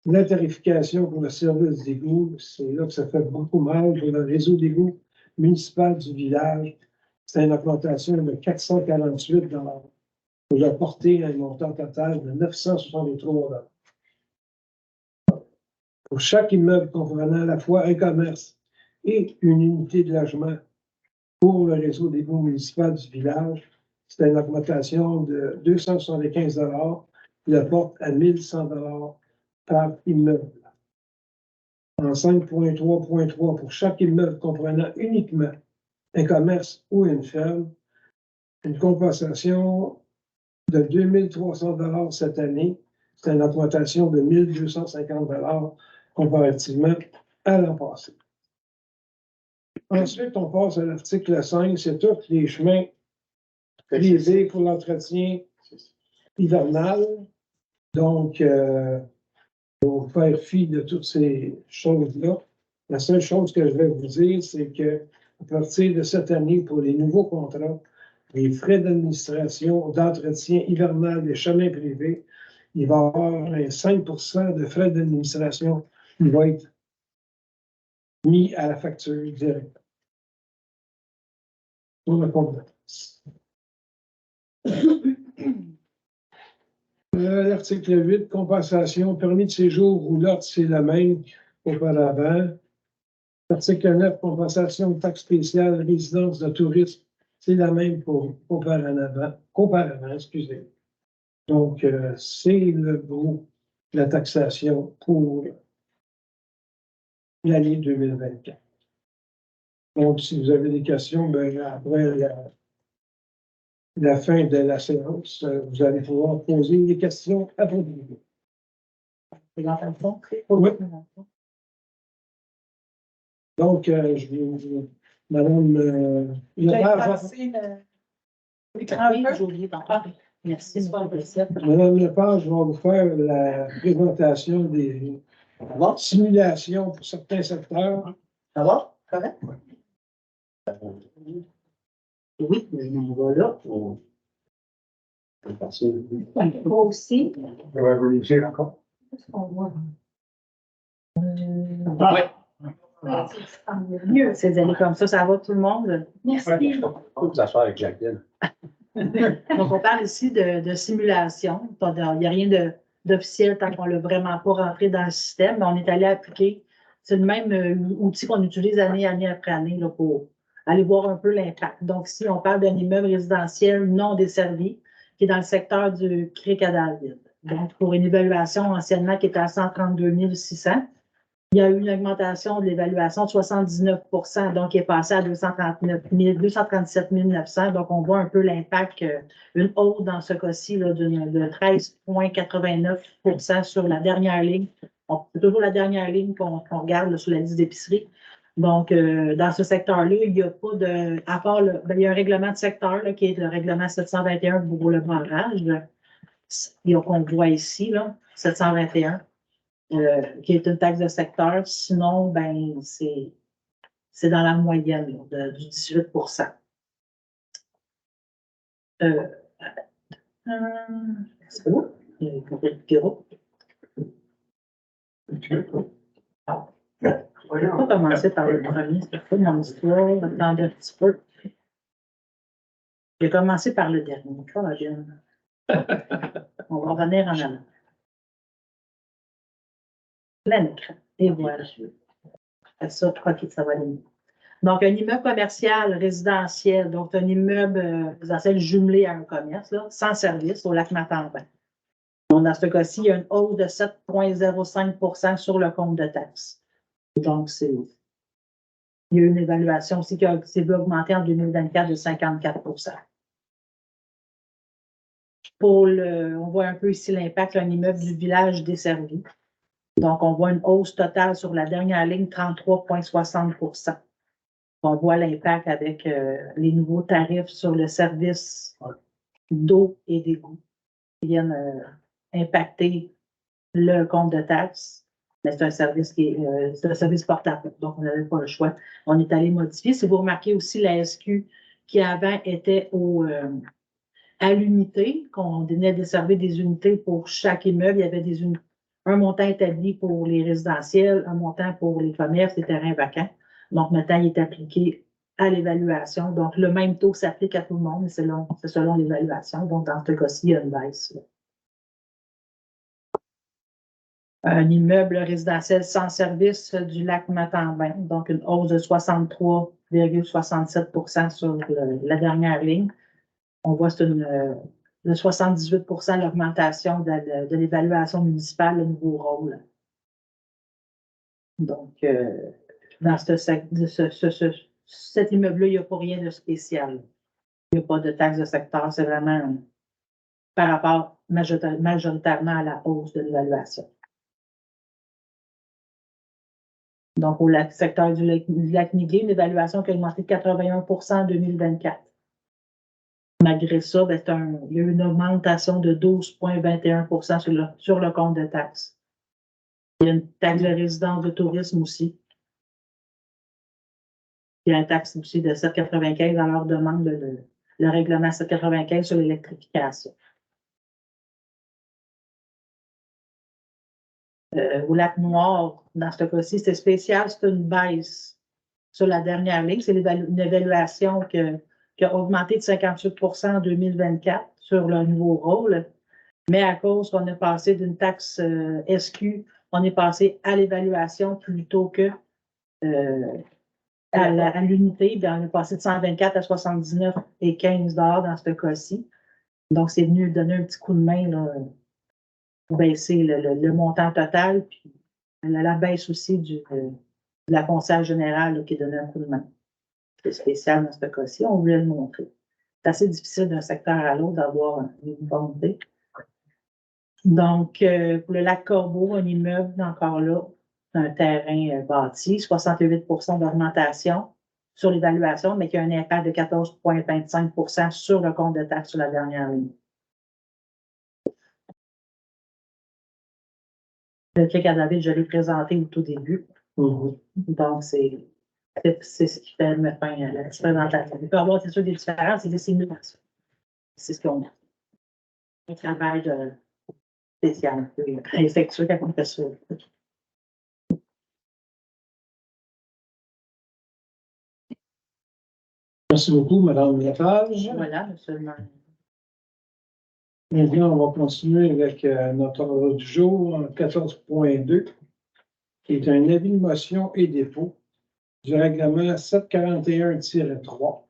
La tarification pour le service d'égout, c'est là que ça fait beaucoup mal pour le réseau d'égout municipal du village. C'est une augmentation de 448 $ pour le porter à un montant total de 963 $. Pour chaque immeuble comprenant à la fois un commerce et une unité de logement pour le réseau d'égout municipal du village, c'est une augmentation de 275 $ qui le porte à 1100 $ par immeuble. En 5.3.3, pour chaque immeuble comprenant uniquement un commerce ou une ferme, une compensation de 2300 $ cette année. C'est une augmentation de 1250 $ comparativement à l'an passé. Ensuite, on passe à l'article 5, c'est tous les chemins privés pour l'entretien hivernal. Donc, pour faire fi de toutes ces choses-là, la seule chose que je vais vous dire, c'est que à partir de cette année, pour les nouveaux contrats, les frais d'administration d'entretien hivernal des chemins privés, il va y avoir un 5 % de frais d'administration qui va être mis à la facture directe. Pour le contrat. L'article 8, compensation, permis de séjour roulotte, c'est le même qu'auparavant. L'article 9, compensation de taxe spéciale, résidence de tourisme, c'est la même qu'auparavant, excusez. Donc, c'est le gros de la taxation pour l'année 2024. Donc, si vous avez des questions, ben, après la fin de la séance, vous allez pouvoir poser des questions à vos niveaux. Oui. Donc, Madame Lepage, Merci. Madame Lepage va vous faire la présentation des simulations pour certains secteurs. Ça va? Correct? Oui, mais je m'en vais là. Moi aussi. Je vais vérifier encore. Mieux, ces années comme ça va tout le monde. Merci. Faut que ça soit avec Jacqueline. Donc, on parle ici de simulation. Il n'y a rien d'officiel tant qu'on ne l'a vraiment pas rentré dans le système, mais on est allé appliquer. C'est le même outil qu'on utilise année après année là, pour aller voir un peu l'impact. Donc, si on parle d'un immeuble résidentiel non desservi, qui est dans le secteur du Cric à David. Donc, pour une évaluation anciennement qui était à 132 600, il y a eu une augmentation de l'évaluation de 79 donc qui est passé à 237 900. Donc, on voit un peu l'impact, une hausse dans ce cas-ci de 13,89 sur la dernière ligne. C'est toujours la dernière ligne qu'on regarde là, sur la liste d'épicerie. Donc, dans ce secteur-là, il n'y a pas de. À part, il y a un règlement de secteur là, qui est le règlement 721 pour le barrage. Qu'on voit ici, là, 721. Qui est une taxe de secteur. Sinon, ben, c'est dans la moyenne là, du 18 c'est où? Il y a le bureau. Je vais pas commencer par le premier, c'est pas mon histoire. Attendez un petit peu. Je vais commencer par le dernier. On va revenir en avant. Plein écran. Et voilà. Ça, OK, ça va aller. Donc, un immeuble commercial résidentiel, donc un immeuble résidentiel jumelé à un commerce, là, sans service, au lac Matambin. Donc, dans ce cas-ci, il y a une hausse de 7,05 sur le compte de taxes. Donc, il y a une évaluation aussi qui s'est augmentée en 2024 de 54 on voit un peu ici l'impact d'un immeuble du village desservi. Donc, on voit une hausse totale sur la dernière ligne, 33,60 On voit l'impact avec les nouveaux tarifs sur le service d'eau et d'égout qui viennent impacter le compte de taxes. Mais c'est un service c'est un service portable, donc on n'avait pas le choix. On est allé modifier. Si vous remarquez aussi la SQ qui avant était à l'unité, qu'on venait desservir des unités pour chaque immeuble, il y avait un montant établi pour les résidentiels, un montant pour les commerces, les terrains vacants. Donc, maintenant, il est appliqué à l'évaluation. Donc, le même taux s'applique à tout le monde, mais c'est selon l'évaluation. Donc, dans ce cas-ci, il y a une baisse. Un immeuble résidentiel sans service du lac Matambin, donc une hausse de 63,67 sur la dernière ligne. On voit c'est de 78 l'augmentation de l'évaluation municipale, le nouveau rôle. Donc, dans cet immeuble-là, il n'y a pas rien de spécial. Il n'y a pas de taxe de secteur, c'est vraiment par rapport majoritairement à la hausse de l'évaluation. Donc, au secteur du lac Niglé, une évaluation qui a augmenté de 81 en 2024. Malgré ça, ben, il y a eu une augmentation de 12,21 sur le compte de taxes. Il y a une taxe de résidence de tourisme aussi. Il y a une taxe aussi de 7,95 dans leur demande, le règlement 7,95 sur l'électrification. Au lac Noir, dans ce cas-ci, c'est spécial, c'est une baisse sur la dernière ligne. C'est une évaluation qui a augmenté de 58 en 2024 sur le nouveau rôle. Mais à cause qu'on est passé d'une taxe SQ, on est passé à l'évaluation plutôt que à l'unité. On est passé de 124 à 79,15 dans ce cas-ci. Donc, c'est venu donner un petit coup de main là, pour baisser le montant total. Puis la baisse aussi de la conseillère générale là, qui donnait un coup de main. C'est spécial dans ce cas-ci. On voulait le montrer. C'est assez difficile d'un secteur à l'autre d'avoir une uniformité. Donc, pour le lac Corbeau, un immeuble, encore là, un terrain bâti, 68 d'augmentation sur l'évaluation, mais qui a un impact de 14,25 sur le compte de taxe sur la dernière ligne. Le chèque à David, je l'ai présenté au tout début. Donc, c'est ce qui fait me faire la présentation. Il peut y avoir, c'est sûr, des différences et des simulations. C'est ce qu'on a. Un travail spécial à effectuer quand on fait ça. Merci beaucoup, Mme Lepage. Voilà, monsieur le maire. Maintenant, on va continuer avec notre ordre du jour, 14.2, qui est un avis de motion et dépôt du règlement 741-3,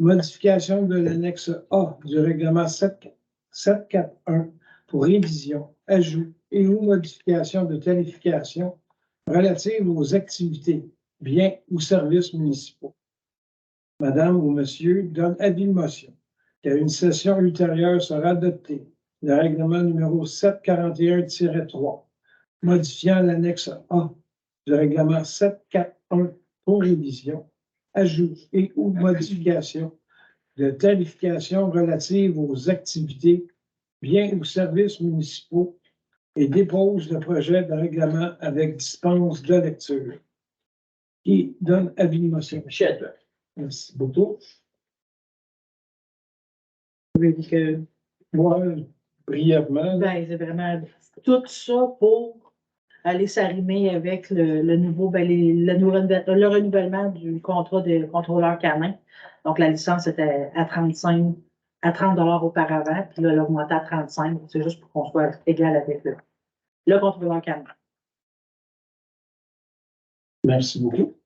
modification de l'annexe A du règlement 741 pour révision, ajout et ou modification de tarification relatives aux activités, biens ou services municipaux. Madame ou monsieur donne avis de motion qu'à une session ultérieure sera adopté le règlement numéro 741-3, modifiant l'annexe A du règlement 741 pour révision, ajout et ou modification de tarification relative aux activités, biens ou services municipaux et dépose le projet de règlement avec dispense de lecture. Qui donne avis de motion? Michel. Merci beaucoup. Vous voulez dire que Moi, brièvement, ben, c'est vraiment tout ça pour aller s'arrimer avec le nouveau, ben, le renouvellement du contrat de contrôleur canin. Donc, la licence était à 30 $ auparavant, puis là, elle a augmenté à 35. C'est juste pour qu'on soit égal avec le contrôleur canin. merci beaucoup.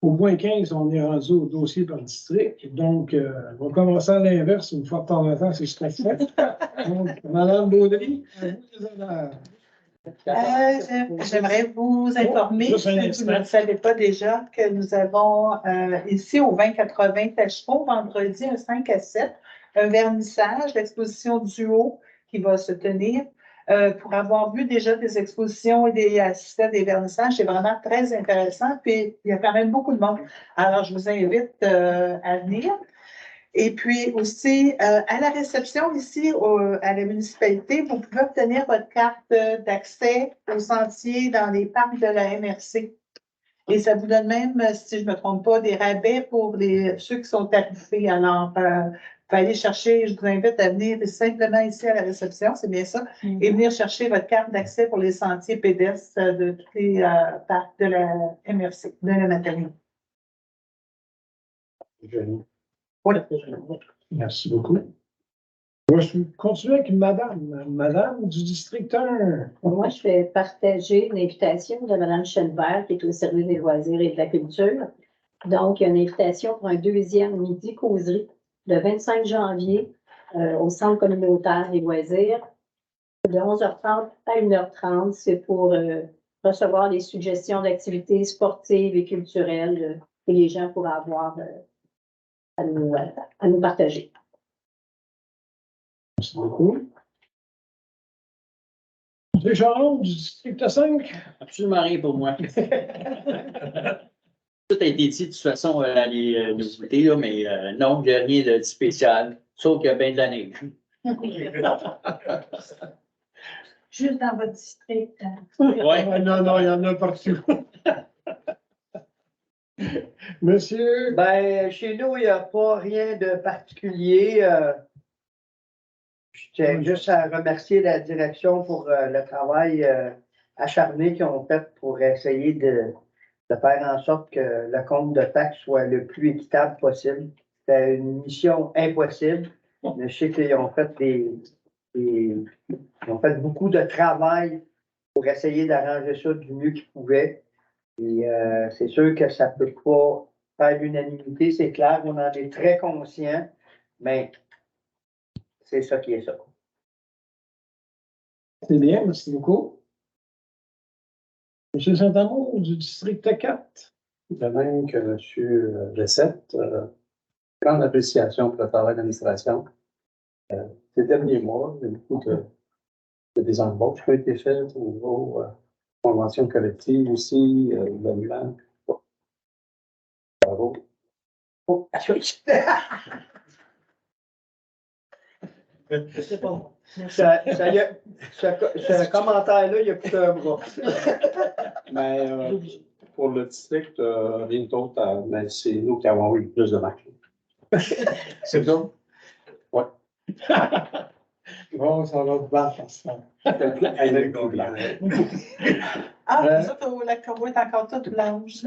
Au point 15, on est rendu au dossier par district. Donc, on va commencer à l'inverse. Une fois de temps en temps, c'est stressant. Donc, Madame Baudry, à vous les honneurs. J'aimerais vous informer, Juste un si vous instant. ne le savez pas déjà, que nous avons ici au 2080 Tachereau, vendredi, un 5 à 7, un vernissage, l'exposition duo qui va se tenir. Pour avoir vu déjà des expositions et assisté à des vernissages, c'est vraiment très intéressant. Puis, il y a quand même beaucoup de monde. Alors, je vous invite à venir. Et puis aussi, à la réception ici à la municipalité, vous pouvez obtenir votre carte d'accès aux sentiers dans les parcs de la MRC. Et ça vous donne même, si je ne me trompe pas, des rabais pour ceux qui sont tarifés. Alors, vous pouvez aller chercher, je vous invite à venir simplement ici à la réception, c'est bien ça, et venir chercher votre carte d'accès pour les sentiers pédestres de tous les parcs de la MRC, de la maternité. Merci beaucoup. Je vais continuer avec Madame du district 1. Moi, je vais partager une invitation de Mme Chenevert, qui est au service des loisirs et de la culture. Donc, il y a une invitation pour un deuxième midi causerie le 25 janvier au Centre communautaire des loisirs, de 11h30 à 1h30. C'est pour recevoir des suggestions d'activités sportives et culturelles que les gens pourraient avoir à nous partager. Merci beaucoup. M. Charon du district 5. Absolument rien pour moi. Tout a été dit de toute façon à les nouveautés, là, mais non, il n'y a rien de spécial, sauf qu'il y a bien de la neige. Juste dans votre district. Ouais. Non, il y en a partout. Monsieur. Ben, chez nous, il n'y a pas rien de particulier. Je tiens juste à remercier la direction pour le travail acharné qu'ils ont fait pour essayer de faire en sorte que le compte de taxes soit le plus équitable possible. C'était une mission impossible, mais je sais qu'ils ont fait ils ont fait beaucoup de travail pour essayer d'arranger ça du mieux qu'ils pouvaient. Et c'est sûr que ça ne peut pas faire l'unanimité, c'est clair, on en est très conscient, mais c'est ça qui est ça. C'est bien, merci beaucoup. M. Saint-Amour du district 4. De même que M. Recette, grande appréciation pour le travail d'administration. Ces derniers mois, il y a beaucoup de désembauches qui ont été faites au niveau convention collective aussi, événements. Bravo. Oh, C'est pas bon. ce commentaire-là, il a coûté un bras. Mais pour le district, rien d'autre, mais c'est nous qui avons eu le plus de marché. C'est ça? Oui. Bon, ça va te battre ensemble. Ah, vous autres, la corbeau est encore toute blanche.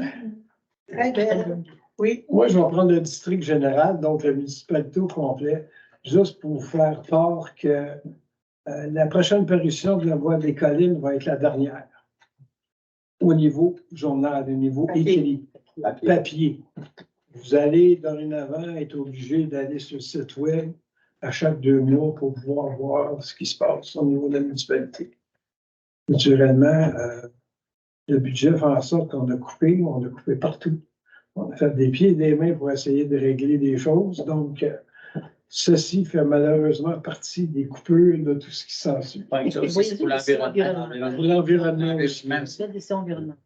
Très belle. Oui. Moi, je vais prendre le district général, donc la municipalité au complet, juste pour vous faire part que la prochaine parution de la Voix des collines va être la dernière. Au niveau journal, au niveau écrit, papier. Vous allez dorénavant être obligé d'aller sur le site web à chaque 2 mois pour pouvoir voir ce qui se passe au niveau de la municipalité. Naturellement, le budget fait en sorte qu'on a coupé partout. On a fait des pieds et des mains pour essayer de régler des choses. Donc, ceci fait malheureusement partie des coupures de tout ce qui s'ensuit. Ouais, ça aussi, c'est pour l'environnement. Pour l'environnement aussi. Belle décision environnementale.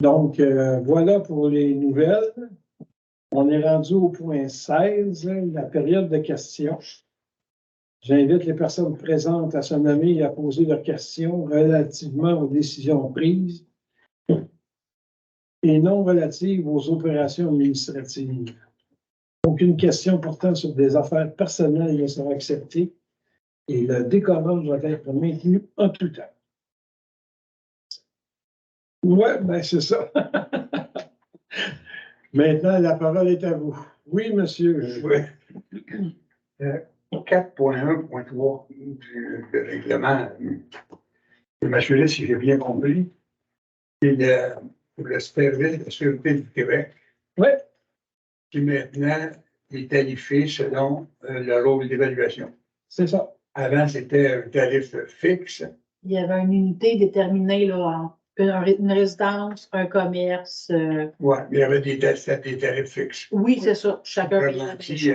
Donc, voilà pour les nouvelles. On est rendu au point 16, la période de questions. J'invite les personnes présentes à se nommer et à poser leurs questions relativement aux décisions prises et non relatives aux opérations administratives. Aucune question portant sur des affaires personnelles ne sera acceptée et le décorum doit être maintenu en tout temps. Oui, ben c'est ça. Maintenant, la parole est à vous. Oui, monsieur. Oui. 4.1.3 du règlement, je vais m'assurer si j'ai bien compris, c'est le service de sûreté du Québec. Oui. Qui maintenant est tarifé selon le rôle d'évaluation. C'est ça. Avant, c'était un tarif fixe. Il y avait une unité déterminée, là, une résidence, un commerce. Oui, mais il y avait des tarifs fixes. Oui, c'est ça. Chacun payait Vraiment, la si,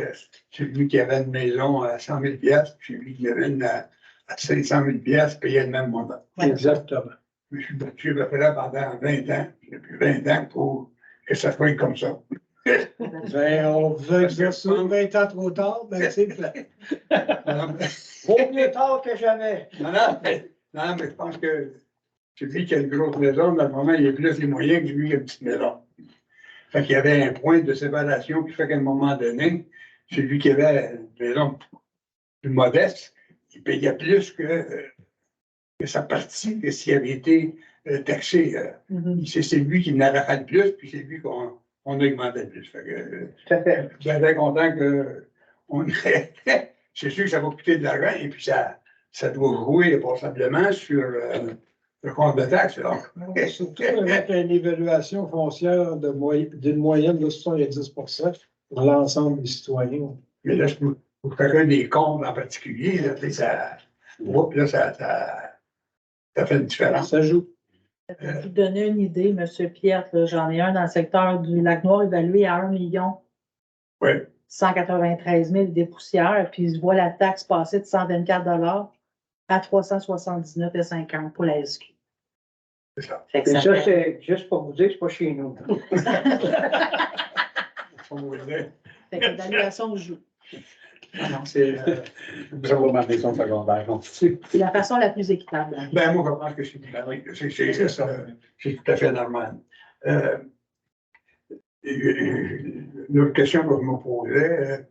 celui qui avait une maison à 100 000 puis celui qui avait une à 500 000 payait le même montant. Ouais. Exactement. Je suis battu à peu près pendant 20 ans, depuis 20 ans pour que ça soit comme ça. Ben, on vous a exercé 20 ans trop tard, ben c'est fait. Vaut mieux tard que jamais. Non, mais je pense que celui qui a une grosse maison, normalement, il a plus les moyens que celui qui a une petite maison. Fait qu'il y avait un point de séparation qui fait qu'à un moment donné, celui qui avait une maison plus modeste, il payait plus que sa partie que s'il avait été taxé. C'est lui qui n'arrêtait le plus, puis c'est lui qu'on augmentait le plus. Fait que, Tout à fait. je suis bien content que c'est sûr que ça va coûter de l'argent et puis ça doit jouer passablement sur le compte de taxes. Surtout avec une évaluation foncière d'une moyenne de 70 pour l'ensemble des citoyens. Mais là, pour chacun des comptes en particulier, là, ça fait une différence. Ça joue. Pour vous donner une idée, M. Pierre, j'en ai un dans le secteur du Lac-Noir évalué à 1 193 000 des poussières, puis je vois la taxe passer de 124 $ à 379,50 pour la SQ. C'est ça. Fait que Et ça ça, fait- c'est juste pour vous dire que c'est pas chez nous. fait que l'évaluation joue. C'est pour ma maison secondaire. C'est la façon la plus équitable. Ben, moi, je pense que c'est tout à fait normal. Une autre question que je me posais,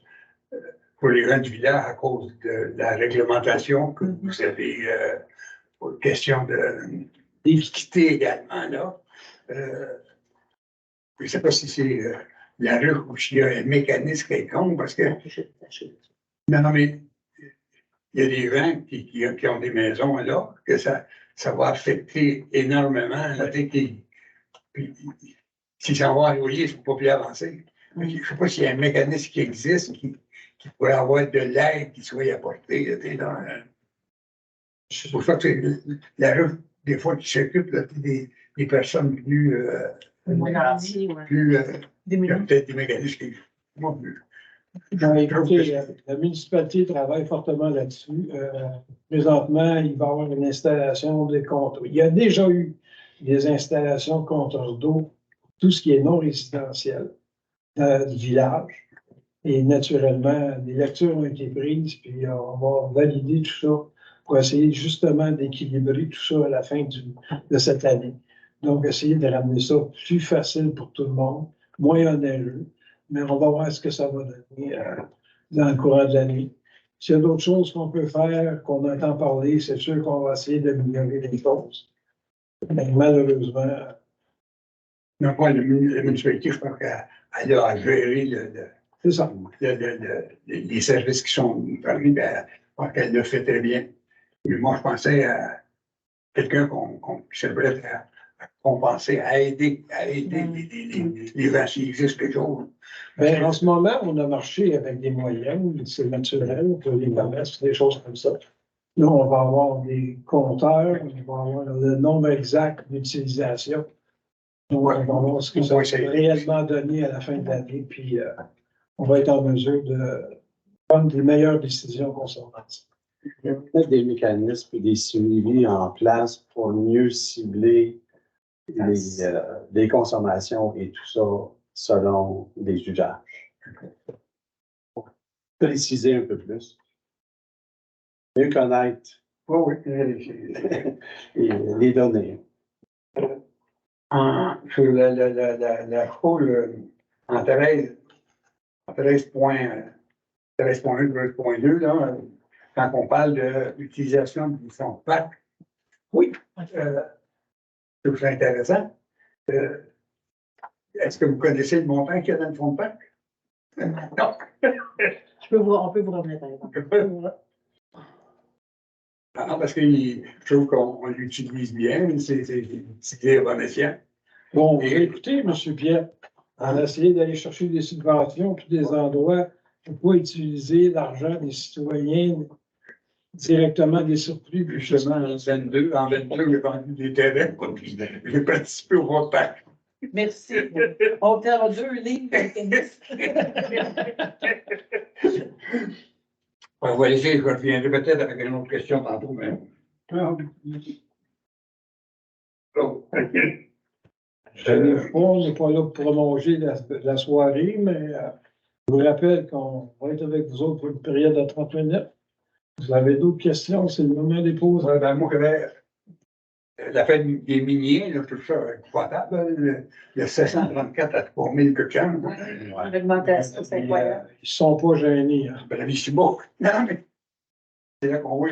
pour les gens du village, à cause de la réglementation que vous avez, pour question d'équité également, là. Je ne sais pas si c'est la rue ou s'il y a un mécanisme quelconque, parce que non, mais il y a des gens qui ont des maisons là, que ça va affecter énormément. Là, puis, si ça va loyer, ils ne sont pas plus avancés. Je ne sais pas s'il y a un mécanisme qui existe qui pourrait avoir de l'aide qui soit apportée. C'est pour ça que la rue, des fois, qui s'occupe des personnes plus. Moins garantie, ouais. Plus. Il y a peut-être des mécanismes qui. Moi, plus. Écoutez, la municipalité travaille fortement là-dessus. Présentement, il va y avoir une installation de compteurs. Il y a déjà eu des installations de compteurs d'eau, tout ce qui est non résidentiel du village. Et naturellement, des lectures ont été prises, puis on va valider tout ça pour essayer justement d'équilibrer tout ça à la fin de cette année. Donc, essayer de ramener ça plus facile pour tout le monde, moins onéreux. Mais on va voir ce que ça va donner dans le courant de l'année. S'il y a d'autres choses qu'on peut faire, qu'on entend parler, c'est sûr qu'on va essayer d'améliorer les choses. Mais malheureusement. Non, pas la municipalité, je pense qu'elle a à gérer les services qui sont permis, je pense qu'elle le fait très bien. Mais moi, je pensais à quelqu'un qui s'apprête compenser, à aider les gens s'il existe quelque chose. Ben, en ce moment, on a marché avec des moyennes, c'est naturel, pour les commerces, des choses comme ça. Là, on va avoir des compteurs, on va avoir le nombre exact d'utilisation. Donc, on va voir ce que ça va réellement donner à la fin de l'année, puis on va être en mesure de prendre des meilleures décisions concernant ça. Mettre des mécanismes et des suivis en place pour mieux cibler les consommations et tout ça selon des usages. Pour préciser un peu plus. Mieux connaître Oui, les données. Sur la foule en 13.1, 13.2, là, quand on parle de l'utilisation du fonds de PAC, oui, c'est aussi intéressant. Est-ce que vous connaissez le montant qu'il y a dans le fonds de PAC? Non. On peut vous revenir par exemple. Non, parce que je trouve qu'on l'utilise bien, c'est bon escient. Bon, écoutez, M. Pierre, on a essayé d'aller chercher des subventions puis des endroits pour pas utiliser l'argent des citoyens directement des surplus. Puis Justement, en 22, j'ai vendu des terrains, puis j'ai participé au vote PAC. Merci. On tient 2 livres. On va essayer, je reviendrai peut-être avec une autre question tantôt, mais. Oh. On n'est pas là pour prolonger la soirée, mais je vous rappelle qu'on va être avec vous autres pour une période de 30 minutes. Vous avez d'autres questions, c'est le moment des pauses. Ben, moi, la fête des miniers, là, tout ça, épouvantable, le 734 à 3000 que change. L'augmentation, c'est incroyable. Ils ne sont pas gênés. Hein. Ben, la vie, c'est beau. Non, mais c'est là qu'on voit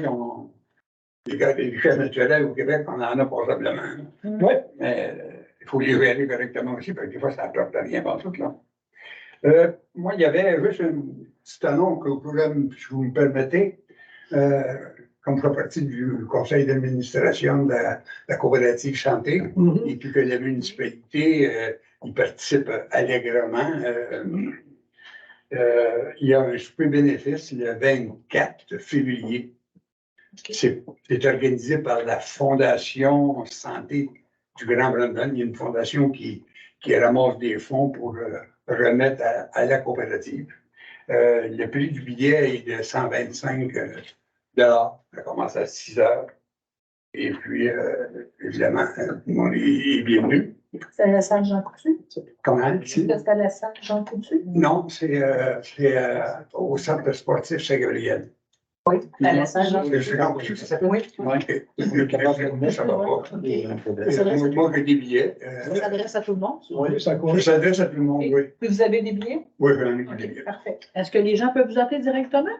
les gars des richesses naturelles au Québec, on en a passablement. Oui. Mais il faut les gérer correctement aussi, parce que des fois, ça ne apporte rien par tout, là. Moi, il y avait juste une petite annonce que vous pouvez, si vous me permettez, comme je fais partie du conseil d'administration de la coopérative santé, et puis que la municipalité y participe allègrement. Il y a un super bénéfice le 24 février. C'est organisé par la Fondation Santé du Grand Brandon. Il y a une fondation qui ramasse des fonds pour remettre à la coopérative. Le prix du billet est de 125 $. Ça commence à 6 heures. Et puis, évidemment, tout le monde est bienvenu. C'est à la salle Jean Coutu? Comment? C'est à la salle Jean Coutu? Non, c'est au centre sportif Saint-Gabriel. Oui, à la salle Jean Le Jean Coutu, ça s'appelle? Oui. Ça va pas. Moi, j'ai des billets. Ça s'adresse à tout le monde? Oui, ça Ça s'adresse à tout le monde, oui. Puis vous avez des billets? Oui, j'en ai des OK, billets. parfait. Est-ce que les gens peuvent vous appeler directement?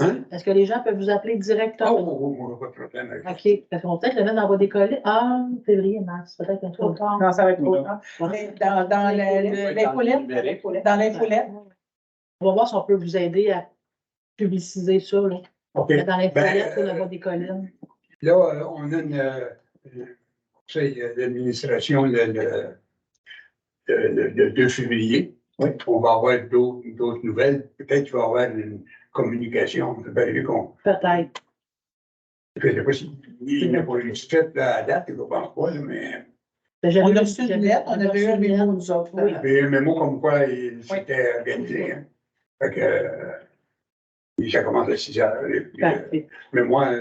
Hein? Est-ce que les gens peuvent vous appeler directement? Oh, pas de problème avec ça. OK. Parce qu'on va peut-être le mettre dans vos décollés. Ah, février, mars. Peut-être un trop tard. Non, ça va être trop tard. Ouais. Mais dans l'infolette, dans l'infolette, On va voir si on peut vous aider à publiciser ça. Là. OK. Mais dans l'infolette, Ben, la voie des collines. Là, on a une conseil d'administration le 2 février. Oui. On va avoir d'autres nouvelles. Peut-être qu'il va y avoir une communication. Ça peut arriver qu'on. Peut-être. Je ne sais pas s'il n'a pas eu fait à date, je ne pense pas, là, mais. on a reçu une lettre, on avait eu un mémo, nous autres. Oui. Il y a un mémo comme quoi il s'était organisé. Hein. Fait que ça commence à 6 heures. Et puis, Parfait. mais moi,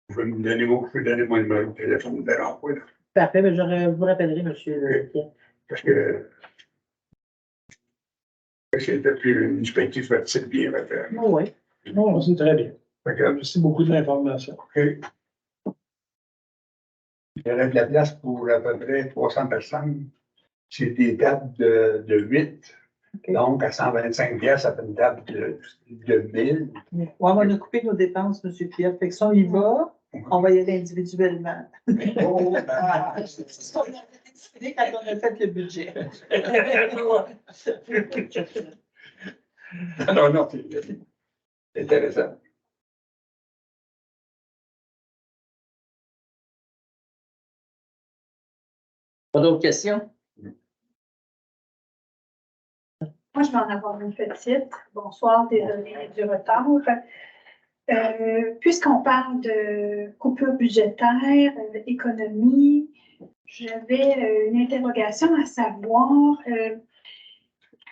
je peux donner mon numéro de téléphone de l'emploi. Parfait. Mais je vous rappellerai, monsieur Pierre. Parce que c'était plus une perspective facile bien. Oui. Non, c'est très bien. Fait que, Merci beaucoup de l'information. il y aurait de la place pour à peu près 300 personnes. C'est des tables de 8. Okay. Donc, à 125 $, ça fait une table de 1000. Ouais, on a coupé nos dépenses, M. Pierre. Fait que si on y va, on va y aller individuellement. Oh, C'est ce qu'on avait décidé quand on a fait le budget. non, c'est intéressant. Pas d'autres questions? Moi, je vais en avoir une petite. Bonsoir, désolé du retard. Puisqu'on parle de coupure budgétaire, économie, j'avais une interrogation à savoir,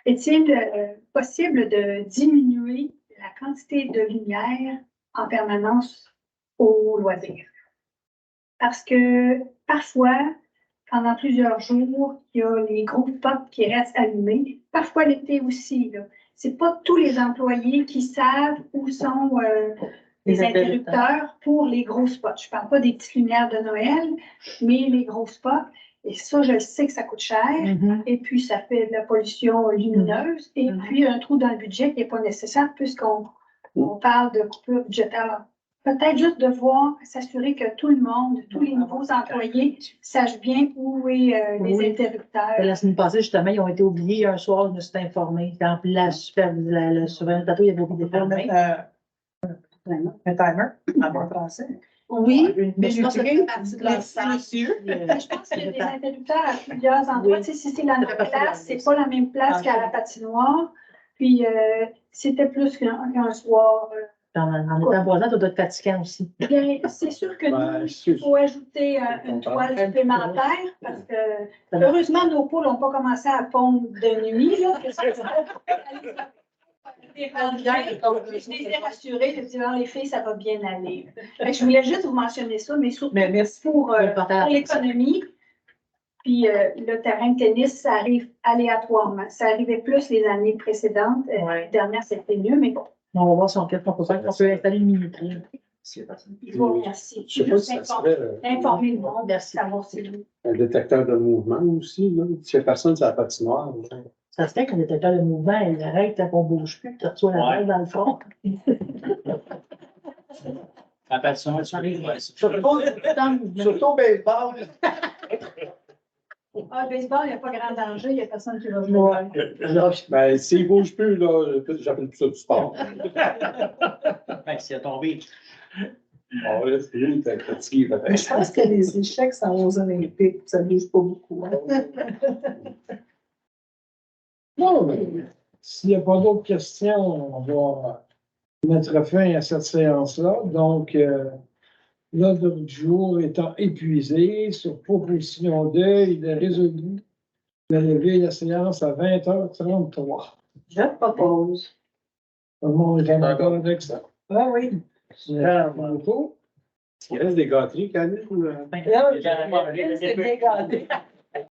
est-il possible de diminuer la quantité de lumière en permanence au loisir? Parce que parfois, pendant plusieurs jours, il y a les gros spots qui restent allumés. Parfois l'été aussi, là. C'est pas tous les employés qui savent où sont les interrupteurs pour les gros spots. Je parle pas des petites lumières de Noël, mais les gros spots. Et ça, je sais que ça coûte cher. Et puis, ça fait de la pollution lumineuse. Et puis, un trou dans le budget qui n'est pas nécessaire puisqu'on parle de coupure budgétaire. Peut-être juste de voir, s'assurer que tout le monde, tous les nouveaux employés sachent bien où est les interrupteurs. La semaine passée, justement, ils ont été oubliés un soir, je me suis informée. Quand la surveillance de bateau, il y avait oublié de fermer. Un timer, en bon français. Oui, Mais je pense que Minuterie, partie de mais leur salle. je pense qu'il y a des interrupteurs à plusieurs endroits. Oui. Tu sais, si c'est la même Ça fait partie de place, c'est la pas la même place Ok. qu'à la patinoire. Puis, c'était plus qu'un soir. En étant voisin, ça doit être fatigant aussi. Bien, c'est sûr que Ben, nous, c'est- il faut ajouter une toile supplémentaire parce que, heureusement, nos poules n'ont pas commencé à pondre de nuit. Là. Je les ai rassurées, je dis, les filles, ça va bien aller. Fait que je voulais juste vous mentionner ça, mais surtout Mais merci. pour l'économie. Puis le terrain de tennis, ça arrive aléatoirement. Ça arrivait plus les années précédentes. Ouais. Dernière, c'était mieux, mais bon, On va voir si on peut installer une minuterie. je vous remercie. Je sais pas si ça serait Informer le monde, Merci. savoir c'est où. un détecteur de mouvement aussi, là. S'il n'y a personne sur la patinoire. Ça se fait qu'un détecteur de mouvement, il arrête quand on ne bouge plus, tu reçois la balle dans le fond. La passion, ça arrive, ouais. Surtout au baseball. Ah, le baseball, il n'y a pas grand danger, il n'y a personne qui va jouer. Ben, s'il ne bouge plus, là, j'appelle plus ça du sport. Ben, s'il a tombé. Bon, là, c'est lui qui est fatigué, peut-être. Mais je pense que les échecs sont aux Olympiques, ça ne bouge pas beaucoup. Non, mais s'il n'y a pas d'autres questions, on va mettre fin à cette séance-là. Donc, l'ordre du jour étant épuisé, sur proposition de, il est résolu de lever la séance à 20h33. Je propose. Tout le monde est en accord avec ça. Ah oui. Beaucoup. Est-ce qu'il reste des gâteries, Camille? Là, c'est bien gâté.